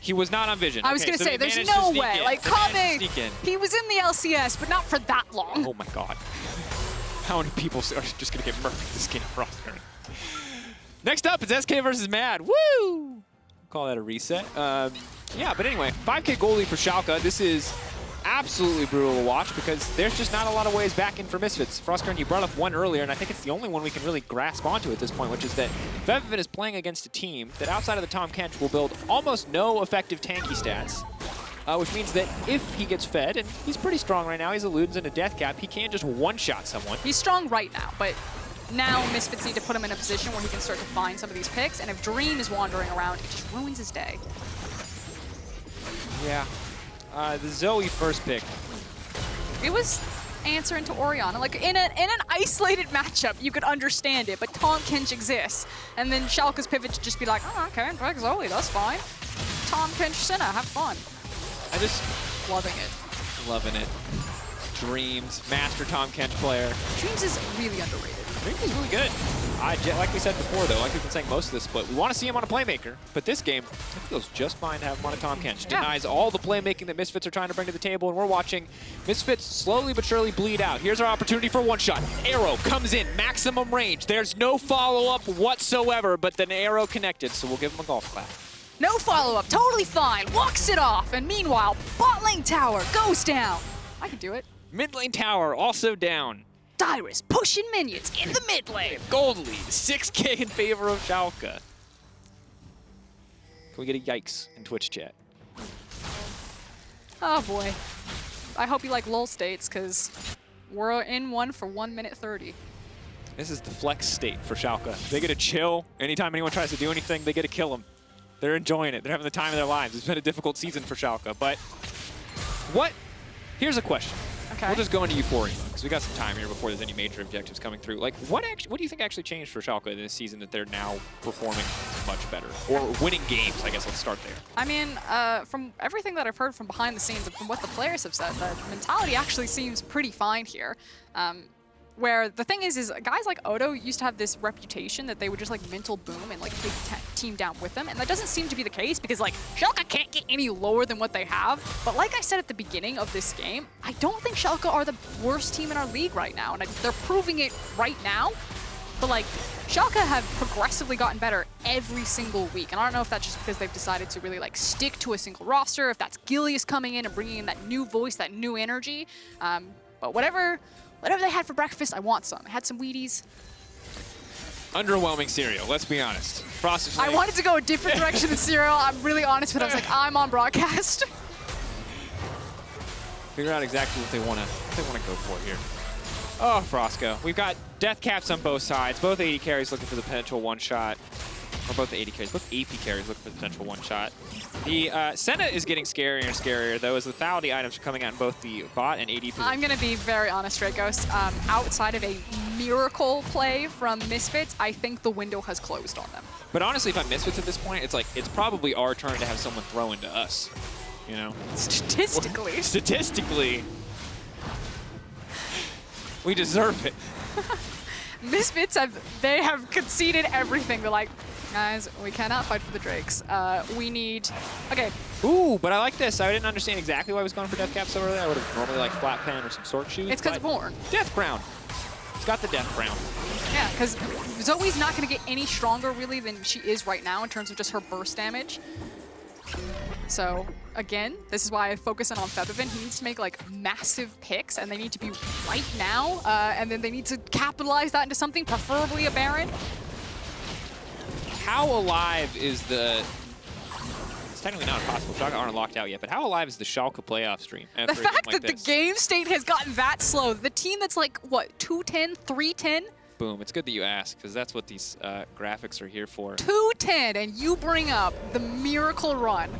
he was not on vision. I was going to say, there's no way. Like, Kobbe, he was in the LCS, but not for that long. Oh my god. How many people are just going to get murked this game, Froskurinn? Next up, it's SK versus Mad. Woo! Call that a reset. Yeah, but anyway, 5K goal lead for Schalke. This is absolutely brutal to watch because there's just not a lot of ways back in for Misfits. Froskurinn, you brought up one earlier, and I think it's the only one we can really grasp onto at this point, which is that Febiven is playing against a team that outside of the Tahm Kench will build almost no effective tanky stats, which means that if he gets fed, and he's pretty strong right now, he's a Ludens in a death cap, he can just one-shot someone. He's strong right now, but now Misfits need to put him in a position where he can start to find some of these picks, and if Dream is wandering around, it just ruins his day. Yeah. The Zoe first pick. It was answering to Orianna. Like, in an isolated matchup, you could understand it, but Tahm Kench exists. And then Schalke's pivot to just be like, oh, okay, drag Zoe, that's fine. Tahm Kench Senna, have fun. I just... Loving it. Loving it. Dreams, master Tahm Kench player. Dreams is really underrated. Dreams is really good. Like we said before, though, like we've been saying most of this split, we want to see him on a playmaker, but this game, it feels just fine to have him on a Tahm Kench. Yeah. Denies all the playmaking that Misfits are trying to bring to the table, and we're watching Misfits slowly but surely bleed out. Here's our opportunity for one shot. Arrow comes in, maximum range. There's no follow-up whatsoever, but then arrow connected, so we'll give him a golf clap. No follow-up, totally fine, walks it off, and meanwhile, bot lane tower goes down. I can do it. Mid lane tower also down. Dyrus pushing minions in the mid lane. Gold lead, 6K in favor of Schalke. Can we get a yikes in Twitch chat? Oh boy. I hope you like lull states, because we're in one for 1 minute 30. This is the flex state for Schalke. They get to chill. Anytime anyone tries to do anything, they get to kill them. They're enjoying it. They're having the time of their lives. It's been a difficult season for Schalke, but here's a question. Okay. We'll just go into Euphoria because we got some time here before there's any major objectives coming through. Like, what do you think actually changed for Schalke this season that they're now performing much better? Or winning games, I guess. Let's start there. I mean, from everything that I've heard from behind the scenes and from what the players have said, the mentality actually seems pretty fine here. Where the thing is guys like Odo used to have this reputation that they would just like mental boom and like take team down with them, and that doesn't seem to be the case because like Schalke can't get any lower than what they have. But like I said at the beginning of this game, I don't think Schalke are the worst team in our league right now, and they're proving it right now. But like Schalke have progressively gotten better every single week, and I don't know if that's just because they've decided to really like stick to a single roster, if that's Gillius coming in and bringing in that new voice, that new energy. But whatever they had for breakfast, I want some. I had some Wheaties. Underwhelming cereal, let's be honest. Frosted I Flakes. wanted to go a different direction than cereal. I'm really honest, but I was like, I'm on broadcast. Figure out exactly what they want to go for here. Oh, Frosco. We've got death caps on both sides. Both AD carries looking for the potential one-shot. Or both the AD carries, both AP carries looking for the potential one-shot. The Senna is getting scarier and scarier, though, as lethality items are coming out in both the bot and AD position. I'm going to be very honest, Drakos. Outside of a miracle play from Misfits, I think the window has closed on them. But honestly, if I'm Misfits at this point, it's like, it's probably our turn to have someone throw into us, you know? Statistically. Statistically. We deserve it. Misfits have conceded everything. They're like, guys, we cannot fight for the Drakes. We need... Okay. Ooh, but I like this. I didn't understand exactly why I was going for death cap so early. I would have normally like flat pen or some sword shoes. It's because of Ornn. Death crown. He's got the death crown. Yeah, because Zoe's not going to get any stronger, really, than she is right now in terms of just her burst damage. So, again, this is why I focus in on Febiven. He needs to make, like, massive picks, and they need to be right now, and then they need to capitalize that into something, preferably a Baron. How alive is the... It's technically not impossible. Schalke aren't locked out yet, but how alive is the Schalke playoff stream? The fact that the game state has gotten that slow, the team that's like, what, 210, 310? Boom, it's good that you ask, because that's what these graphics are here for. 210, and you bring up the miracle run.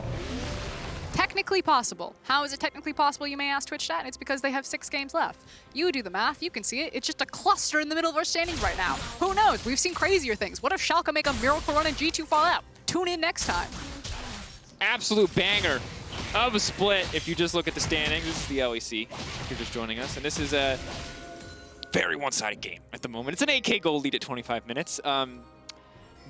Technically possible. How is it technically possible, you may ask Twitch chat? It's because they have 6 games left. You do the math, you can see it. It's just a cluster in the middle of our standings right now. Who knows? We've seen crazier things. What if Schalke make a miracle run and G2 fall out? Tune in next time. Absolute banger of a split if you just look at the standings. This is the LEC, if you're just joining us. And this is a very one-sided game at the moment. It's an 8K goal lead at 25 minutes.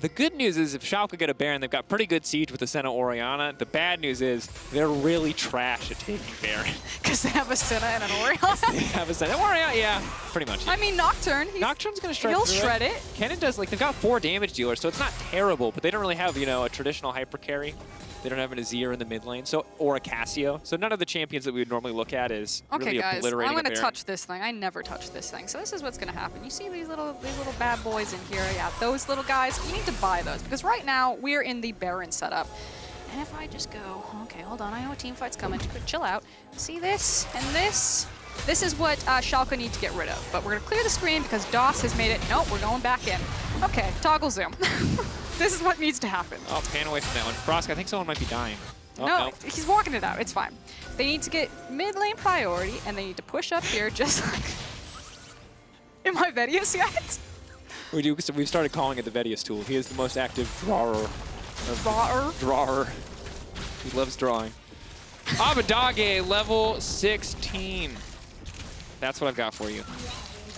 The good news is if Schalke get a Baron, they've got pretty good siege with the Senna Orianna. The bad news is they're really trash at taking Baron. Because they have a Senna and an Orianna. They have a Senna. Orianna, yeah, pretty much. I mean, Nocturne. Nocturne's going to shred He'll through shred it. Kennen does, like, they've got 4 damage dealers, so it's not terrible, but they don't really have, you know, a traditional hyper carry. They don't have an Azir in the mid lane, so or a Cassio. So none of the champions that we would normally look at is Okay, really guys, obliterating I'm a going to Baron. touch this thing. I never touch this thing. So this is what's going to happen. You see these little bad boys in here? Yeah, those little guys. You need to buy those because right now we're in the Baron setup. And if I just go, okay, hold on. I know a team fight's coming. Chill out. See this and this? This is what Schalke need to get rid of. But we're going to clear the screen because DOS has made it. Nope, we're going back in. Okay, toggle zoom. This is what needs to happen. Oh, pan away from that one. Frosk, I think someone might be dying. Oh, No, he's walking it out. It's fine. They need to get mid lane priority, and they need to push up here just like... Am I Vedius yet? We do. So we've started calling it the Vedius tool. He is the most active drawer. Drawer. He loves drawing. Abbedagge, level 16. That's what I've got for you.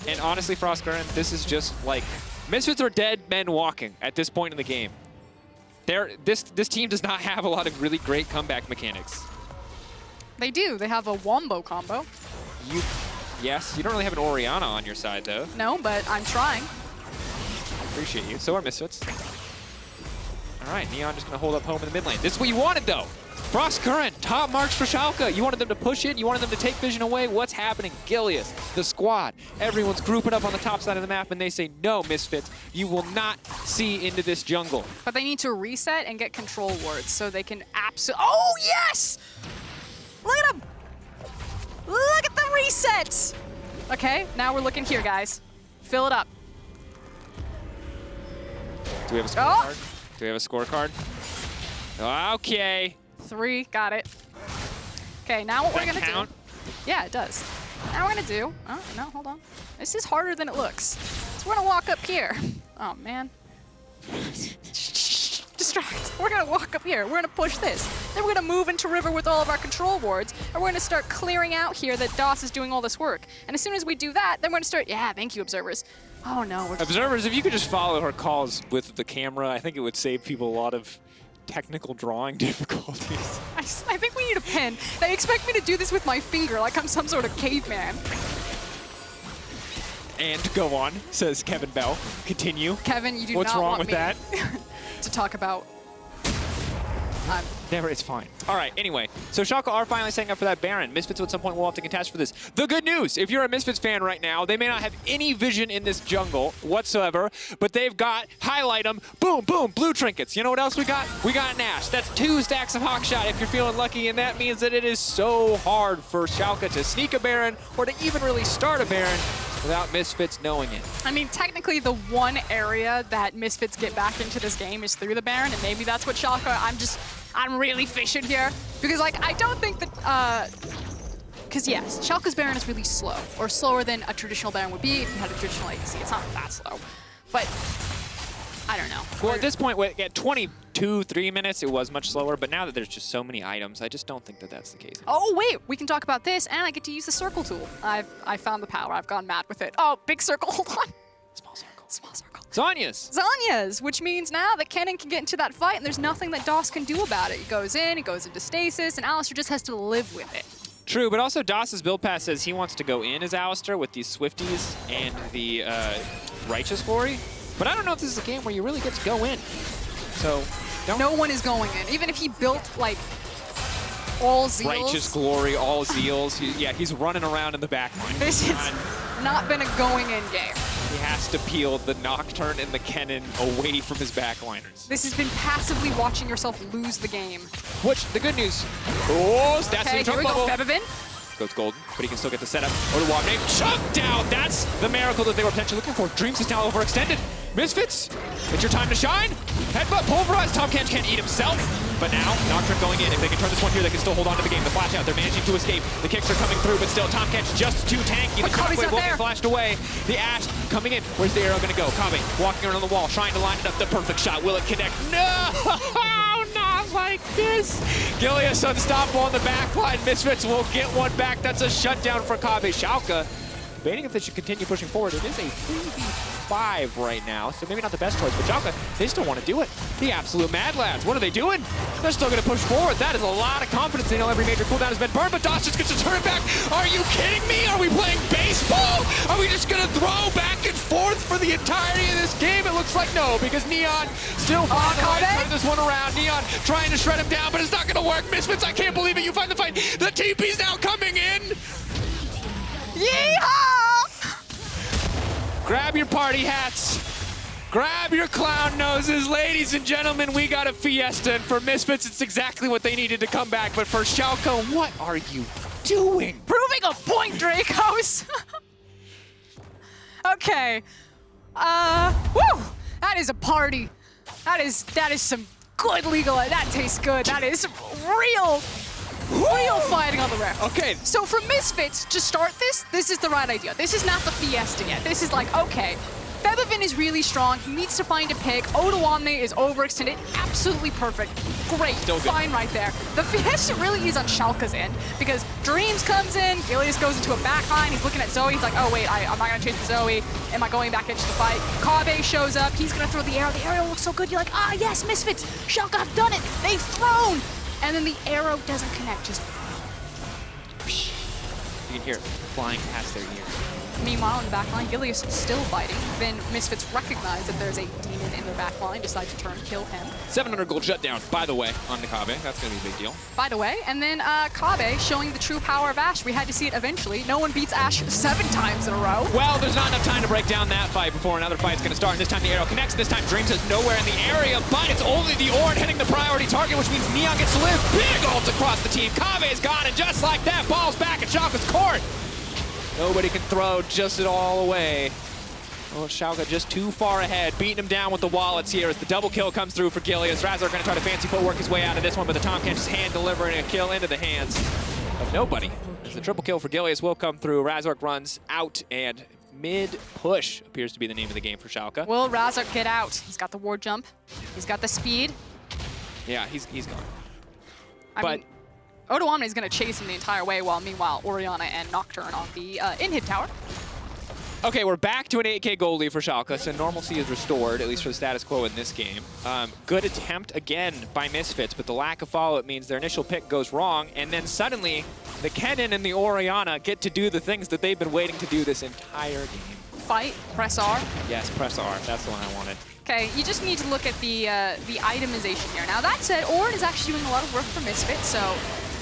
And honestly, Froskurinn, this is just like... Misfits are dead men walking at this point in the game. This team does not have a lot of really great comeback mechanics. They do. They have a wombo combo. Yes, you don't really have an Orianna on your side, though. No, but I'm trying. Appreciate you. So are Misfits. All right, Neon just going to hold up home in the mid lane. This is what you wanted, though. Froskurinn, top marks for Schalke. You wanted them to push it. You wanted them to take vision away. What's happening? Gillius, the squad. Everyone's grouping up on the top side of the map, and they say, no, Misfits, you will not see into this jungle. But they need to reset and get control wards so they can absolutely... Oh, yes! Look at them! Look at the resets! Okay, now we're looking here, guys. Fill it up. Do we have a scorecard? Do we have a scorecard? Okay. 3, got it. Okay, now what Does we're that gonna count? do... Yeah, it does. Now we're gonna do... Oh, no, hold on. This is harder than it looks. So we're gonna walk up here. Oh, man. Distract. We're gonna walk up here. We're gonna push this. Then we're gonna move into river with all of our control wards, and we're gonna start clearing out here that DOS is doing all this work. And as soon as we do that, then we're gonna start... Yeah, thank you, observers. Oh, no. We're just... Observers, if you could just follow her calls with the camera, I think it would save people a lot of technical drawing difficulties. I think we need a pen. They expect me to do this with my finger like I'm some sort of caveman. And go on, says Kevin Bell. Continue. Kevin, you do What's not wrong want with me that? to talk about... Never, it's fine. All right, anyway. So Schalke are finally setting up for that Baron. Misfits at some point will have to contest for this. The good news, if you're a Misfits fan right now, they may not have any vision in this jungle whatsoever, but they've got, highlight them, boom, boom, blue trinkets. You know what else we got? We got an Ashe. That's 2 stacks of Hawkshot if you're feeling lucky, and that means that it is so hard for Schalke to sneak a Baron or to even really start a Baron without Misfits knowing it. I mean, technically the one area that Misfits get back into this game is through the Baron, and maybe that's what Schalke... I'm really fishing here. Because, like, I don't think that... Because, yes, Schalke's Baron is really slow. Or slower than a traditional Baron would be if you had a traditional ADC. It's not that slow. But, I don't know. Well, at this point, at 22, 3 minutes, it was much slower. But now that there's just so many items, I just don't think that that's the case. Oh, wait. We can talk about this, and I get to use the circle tool. I found the power. I've gone mad with it. Oh, big circle. Hold on. Small circle. Small circle. Zhonya's, which means now that Kennen can get into that fight, and there's nothing that DOS can do about it. He goes into stasis, and Alistar just has to live with it. True, but also DOS's build pass says he wants to go in as Alistar with these Swifties and the Righteous Glory. But I don't know if this is a game where you really get to go in. So, no one is going in. Even if he built, like, all Zeals. Righteous Glory, all Zeals. He's running around in the back line. This has not been a going-in game. He has to peel the Nocturne and the Kennen away from his backliners. This has been passively watching yourself lose the game. Which, the good news. Oh, stats Okay, in here we go, bubble. Febiven. Goes golden, but he can still get the setup. Odoamne chunked out. That's the miracle that they were potentially looking for. Dreams is now overextended. Misfits, it's your time to shine. Headbutt pulverized. Tahm can't eat himself. But now, Nocturne going in. If they can turn this one here, they can still hold on to the game. The flash out, they're managing to escape. The kicks are coming through, but still, Tahm Kench just too tanky. The shockwave won't get flashed away. The Ashe coming in. Where's the arrow going to go? Kobbe walking around the wall, trying to line it up. The perfect shot. Will it connect? No! Not like this. Gillius unstoppable on the back line. Misfits will get one back. That's a shutdown for Kobbe. Schalke debating if they should continue pushing forward. It is a 3v 5 right now, so maybe not the best choice, but Schalke, they still want to do it. The absolute Mad Lads, what are they doing? They're still going to push forward. That is a lot of confidence. They know every major cooldown has been burned, but Doss just gets to turn it back. Are you kidding me? Are we playing baseball? Are we just going to throw back and forth for the entirety of this game? It looks like no, because Neon still finds a way to turn this one around. Neon trying to shred him down, but it's not going to work. Misfits, I can't believe it. You find the fight. The TP's now coming in. Yeehaw! Grab your party hats. Grab your clown noses. Ladies and gentlemen, we got a fiesta, and for Misfits, it's exactly what they needed to come back. But for Schalke, what are you doing? Proving a point, Drakos. Okay. Woo! That is a party. That is some good legal. That tastes good. That is real fighting on the ref. Okay. So for Misfits, to start this is the right idea. This is not the fiesta yet. This is like, okay, Febiven is really strong. He needs to find a pick. Odoamne is overextended. Absolutely perfect. Great. Still good. Fine right there. The fiesta really is on Schalke's end because Dreams comes in, Gillius goes into a backline. He's looking at Zoe. He's like, oh, wait, I'm not going to chase the Zoe. Am I going back into the fight? Kobbe shows up. He's going to throw the arrow. The arrow looks so good. You're like, ah, yes, Misfits. Schalke have done it. They've thrown. And then the arrow doesn't connect. Just You can hear it flying past their ears. meanwhile, in the backline, Gillius is still fighting. Then Misfits recognize that there's a demon in their backline, decide to turn kill him. 700 gold shutdown, by the way, on the Kobbe. That's going to be a big deal. By the way, and then Kobbe showing the true power of Ashe. We had to see it eventually. No one beats Ashe 7 times in a row. Well, there's not enough time to break down that fight before another fight's going to start. And this time the arrow connects. This time Dreams is nowhere in the area, but it's only the Ornn hitting the priority target, which means Neon gets to live. Big ult across the team. Kobbe is gone, and just like that, ball's back at Schalke's court. Nobody can throw just it all away. Oh, Schalke just too far ahead, beating him down with the wallets here as the double kill comes through for Gillius. Razork going to try to fancy footwork his way out of this one, but the Tahm Kench's hand delivering a kill into the hands of nobody. As the triple kill for Gillius will come through, Razork runs out, and mid-push appears to be the name of the game for Schalke. Will Razork get out? He's got the ward jump. He's got the speed. Yeah, he's gone. I mean, Odoamne is going to chase him the entire way, while meanwhile Orianna and Nocturne on the in-hit tower. Okay, we're back to an 8K gold lead for Schalke, so normalcy is restored, at least for the status quo in this game. Good attempt again by Misfits, but the lack of follow-up means their initial pick goes wrong, and then suddenly the Kennen and the Orianna get to do the things that they've been waiting to do this entire game. Fight, press R. Yes, press R. That's the one I wanted. Okay, you just need to look at the itemization here. Now that said, Ornn is actually doing a lot of work for Misfits, so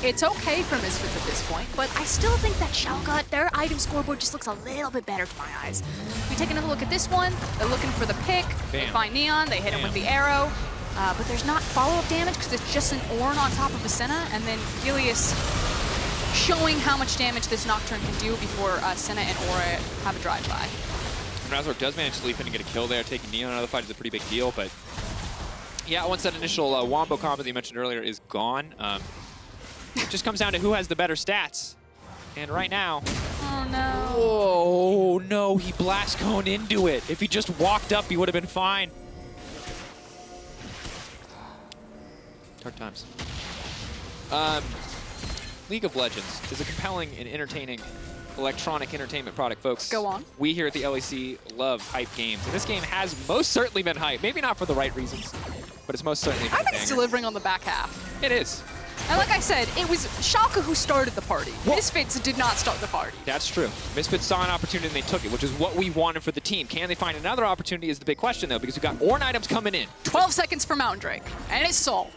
it's okay for Misfits at this point, but I still think that Schalke, their item scoreboard just looks a little bit better to my eyes. We take another look at this one. They're looking for the pick. They find Neon. They hit him with the arrow. But there's not follow-up damage because it's just an Ornn on top of a Senna, and then Gillius showing how much damage this Nocturne can do before Senna and Aura have a drive-by. Razork does manage to leap in and get a kill there. Taking Neon out of the fight is a pretty big deal, but yeah, once that initial wombo combo that you mentioned earlier is gone, it just comes down to who has the better stats. And right now... Oh, no. Oh, no, he blast cone into it. If he just walked up, he would have been fine. Dark times. League of Legends is a compelling and entertaining electronic entertainment product, folks. Go on. We here at the LEC love hype games, and this game has most certainly been hype. Maybe not for the right reasons, but it's most certainly been I think it's delivering on the back half. It is. And like I said, it was Schalke who started the party. Misfits did not start the party. That's true. Misfits saw an opportunity and they took it, which is what we wanted for the team. Can they find another opportunity is the big question, though, because we've got Ornn items coming in. 12 seconds for Mountain Drake, and it's Soul.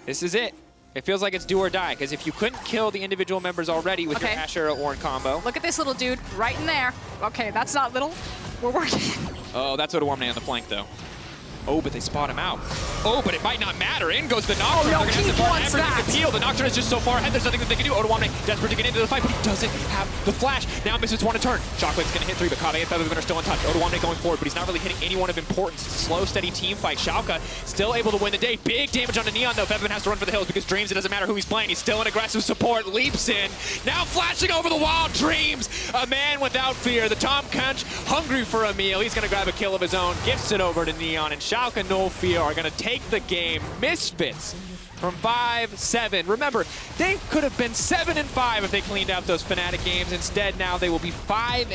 This is it. It feels like it's do or die, because if you couldn't kill the individual members already with your Ashe or Ornn combo. Look at this little dude right in there. Okay, that's not little. We're working. Oh, that's Odoamne on the flank, though. Oh, but they spot him out. Oh, but it might not matter. In goes the Nocturne. Oh, no, he wants that. Appeal. The Nocturne is just so far ahead, there's nothing that they can do. Odoamne desperate to get into the fight, but he doesn't have the flash. Now Misfits want to turn. Shockwave's going to hit 3, but Kobbe and Febiven are still in touch. Odoamne going forward, but he's not really hitting anyone of importance. It's a slow, steady team fight. Schalke still able to win the day. Big damage on the Neon, though. Febiven has to run for the hills because Dreams, it doesn't matter who he's playing. He's still an aggressive support. Leaps in. Now flashing over the wall. Dreams, a man without fear. The Tahm Kench, hungry for a meal. He's going to grab a kill of his own. Gifts it over to Neon, and Schalke, no fear, are going to take the game. Misfits from 5-7. Remember, they could have been 7-5 if they cleaned out those Fnatic games. Instead, now they will be 5-8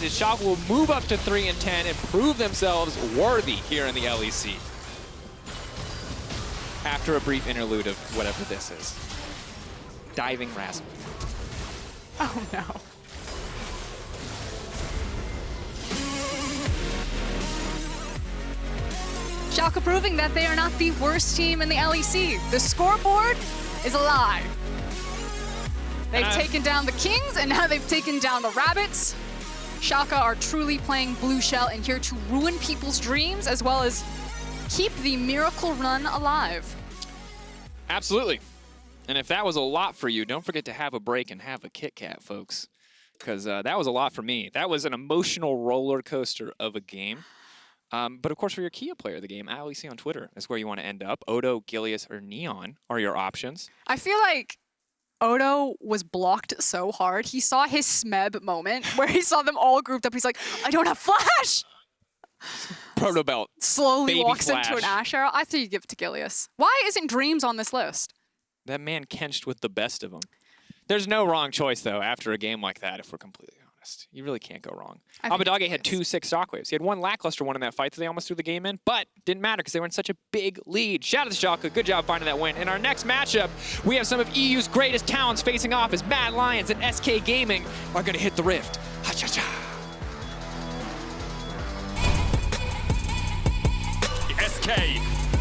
as Schalke will move up to 3-10 and prove themselves worthy here in the LEC. After a brief interlude of whatever this is. Diving Razork. Oh no. Schalke proving that they are not the worst team in the LEC. The scoreboard is a lie. They've taken down the Kings, and now they've taken down the Rabbits. Schalke are truly playing blue shell and here to ruin people's dreams, as well as keep the miracle run alive. Absolutely. And if that was a lot for you, don't forget to have a break and have a Kit Kat, folks. Because that was a lot for me. That was an emotional roller coaster of a game. But of course, for your Kia player of the game, LEC on Twitter is where you want to end up. Odo, Gillius, or Neon are your options. I feel like Odo was blocked so hard. He saw his Smeb moment where he saw them all grouped up. He's like, I don't have flash! Proto Belt. Slowly Baby walks flash. into an Ashe arrow. I think you give it to Gillius. Why isn't Dreams on this list? That man kenched with the best of them. There's no wrong choice, though, after a game like that, if we're completely honest. You really can't go wrong. Abbedagge had 2 6 shockwaves. He had 1 lackluster one in that fight that they almost threw the game in, but didn't matter because they were in such a big lead. Shout out to Schalke. Good job finding that win. In our next matchup, we have some of EU's greatest talents facing off as Mad Lions and SK Gaming are going to hit the rift. Ha-cha-cha. SK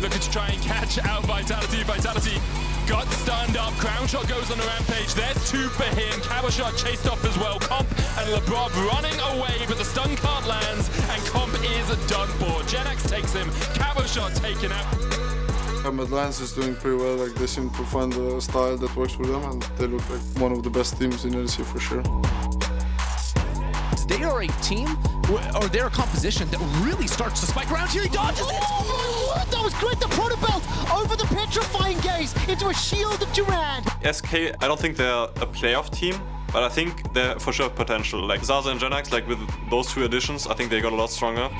looking to try and catch out Vitality. Vitality got stunned up. Crown Shot goes on a rampage. There's 2 for him. Cabo Shot chased off as well. Comp and LeBrob running away, but the stun card lands, and Comp is done for. Genex takes him. Cabo Shot taken out. Mad Lions is doing pretty well. Like, they seem to find a style that works for them, and they look like one of the best teams in LEC for sure. They are a team, or they're a composition that really starts to spike around here. He dodges it! Oh, that was great. The Proto Belt over the petrifying gaze into a shield of Durand. SK, I don't think they're a playoff team, but I think they're for sure potential. Like Zaza and Genax, like with those 2 additions, I think they got a lot stronger.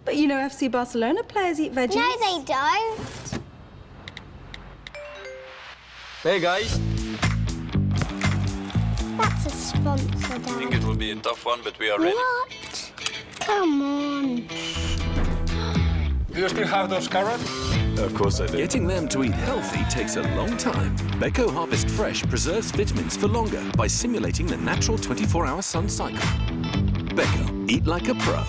But you know FC Barcelona players eat veggies. No, they don't. Hey guys. That's a sponsor, Dad. I think it will be a tough one, but we are ready. What? Come on. Do you still have those carrots? Of course I do. Getting them to eat healthy takes a long time. Beko Harvest Fresh preserves vitamins for longer by simulating the natural 24-hour sun cycle. Beko, eat like a pro.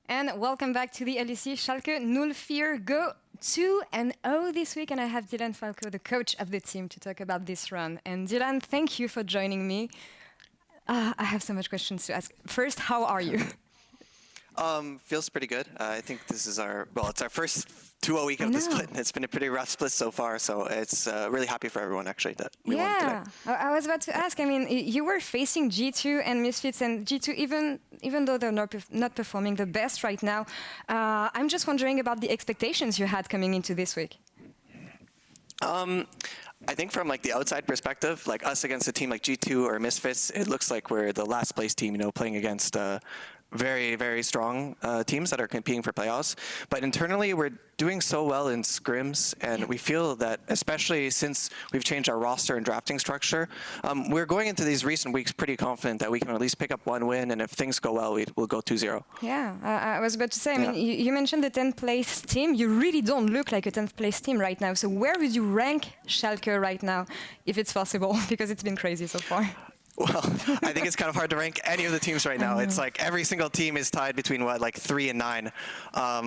And welcome back to the LEC Schalke 04 go 2-0 this week, and I have Dylan Falco, the coach of the team, to talk about this run. And Dylan, thank you for joining me. I have so much questions to ask. First, how are you? Feels pretty good. I think this is it's our first 2-0 week of the split. It's been a pretty rough split so far, so it's really happy for everyone actually that we won today. I was about to ask. I mean, you were facing G2 and Misfits, and G2 even though they're not performing the best right now. I'm just wondering about the expectations you had coming into this week. I think from like the outside perspective, like us against a team like G2 or Misfits, it looks like we're the last place team, playing against very, very strong teams that are competing for playoffs. But internally, we're doing so well in scrims, and we feel that, especially since we've changed our roster and drafting structure, we're going into these recent weeks pretty confident that we can at least pick up one win, and if things go well, we'll go 2-0. Yeah, I was about to say, I mean, you mentioned the 10th place team. You really don't look like a 10th place team right now. So where would you rank Schalke right now, if it's possible, because it's been crazy so far? Well, I think it's kind of hard to rank any of the teams right now. It's like every single team is tied between, like 3 and 9.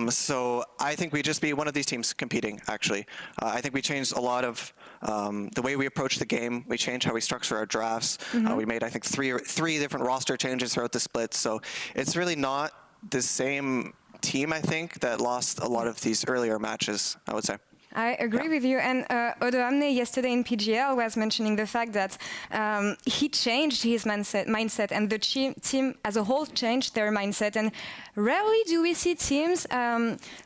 So I think we'd just be one of these teams competing, actually. I think we changed a lot of the way we approach the game. We changed how we structure our drafts. We made, I think, three different roster changes throughout the split. So it's really not the same team, I think, that lost a lot of these earlier matches, I would say. I agree with you. And Odoamne yesterday in PGL was mentioning the fact that he changed his mindset, and the team as a whole changed their mindset. And rarely do we see teams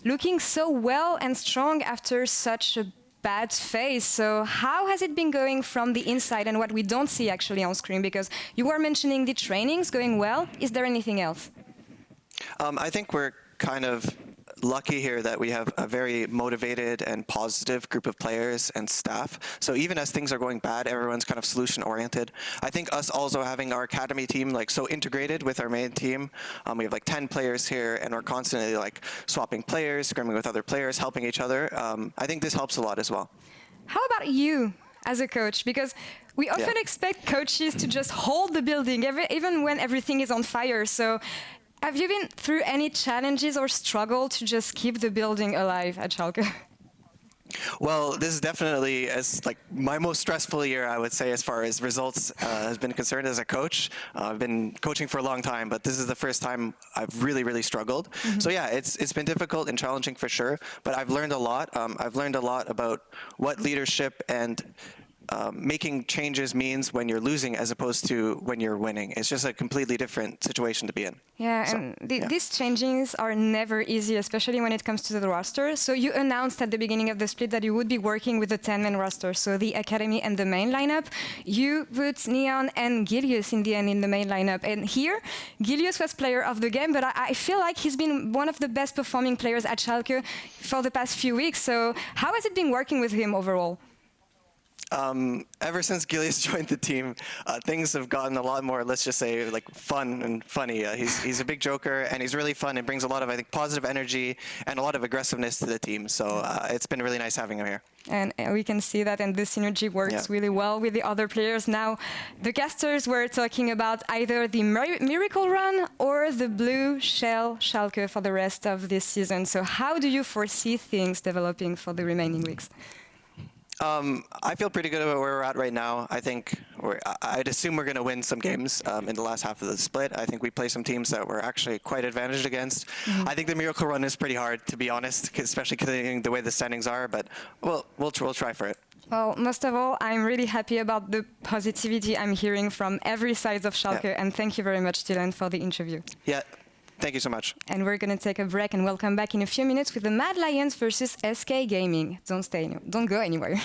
looking so well and strong after such a bad phase. So how has it been going from the inside and what we don't see actually on screen? Because you were mentioning the trainings going well. Is there anything else? I think we're kind of lucky here that we have a very motivated and positive group of players and staff. So even as things are going bad, everyone's kind of solution oriented. I think us also having our academy team like so integrated with our main team. We have like 10 players here, and we're constantly like swapping players, scrimming with other players, helping each other. I think this helps a lot as well. How about you as a coach? Because we often expect coaches to just hold the building even when everything is on fire. So have you been through any challenges or struggle to just keep the building alive at Schalke? Well, this is definitely my most stressful year, I would say, as far as results has been concerned as a coach. I've been coaching for a long time, but this is the first time I've really, really struggled. So yeah, it's been difficult and challenging for sure, but I've learned a lot. I've learned a lot about what leadership and making changes means when you're losing as opposed to when you're winning. It's just a completely different situation to be in. Yeah, so, and these changes are never easy, especially when it comes to the roster. So you announced at the beginning of the split that you would be working with a 10-man roster, so the academy and the main lineup. You put Neon and Gillius in the end in the main lineup. And here, Gillius was player of the game, but I feel like he's been one of the best performing players at Schalke for the past few weeks. So how has it been working with him overall? Ever since Gillius joined the team, things have gotten a lot more, let's just say, like fun and funny. He's a big joker, and he's really fun and brings a lot of, I think, positive energy and a lot of aggressiveness to the team. So it's been really nice having him here. And we can see that, and the synergy works really well with the other players. Now, the casters were talking about either the Miracle Run or the Blue Shell Schalke for the rest of this season. So how do you foresee things developing for the remaining weeks? I feel pretty good about where we're at right now. I think I'd assume we're going to win some games in the last half of the split. I think we play some teams that we're actually quite advantaged against. I think the Miracle Run is pretty hard, to be honest, especially considering the way the standings are, but we'll try for it. Well, most of all, I'm really happy about the positivity I'm hearing from every side of Schalke, and thank you very much, Dylan, for the interview. Yeah. Thank you so much. And we're going to take a break and we'll come back in a few minutes with the Mad Lions versus SK Gaming. Don't go anywhere.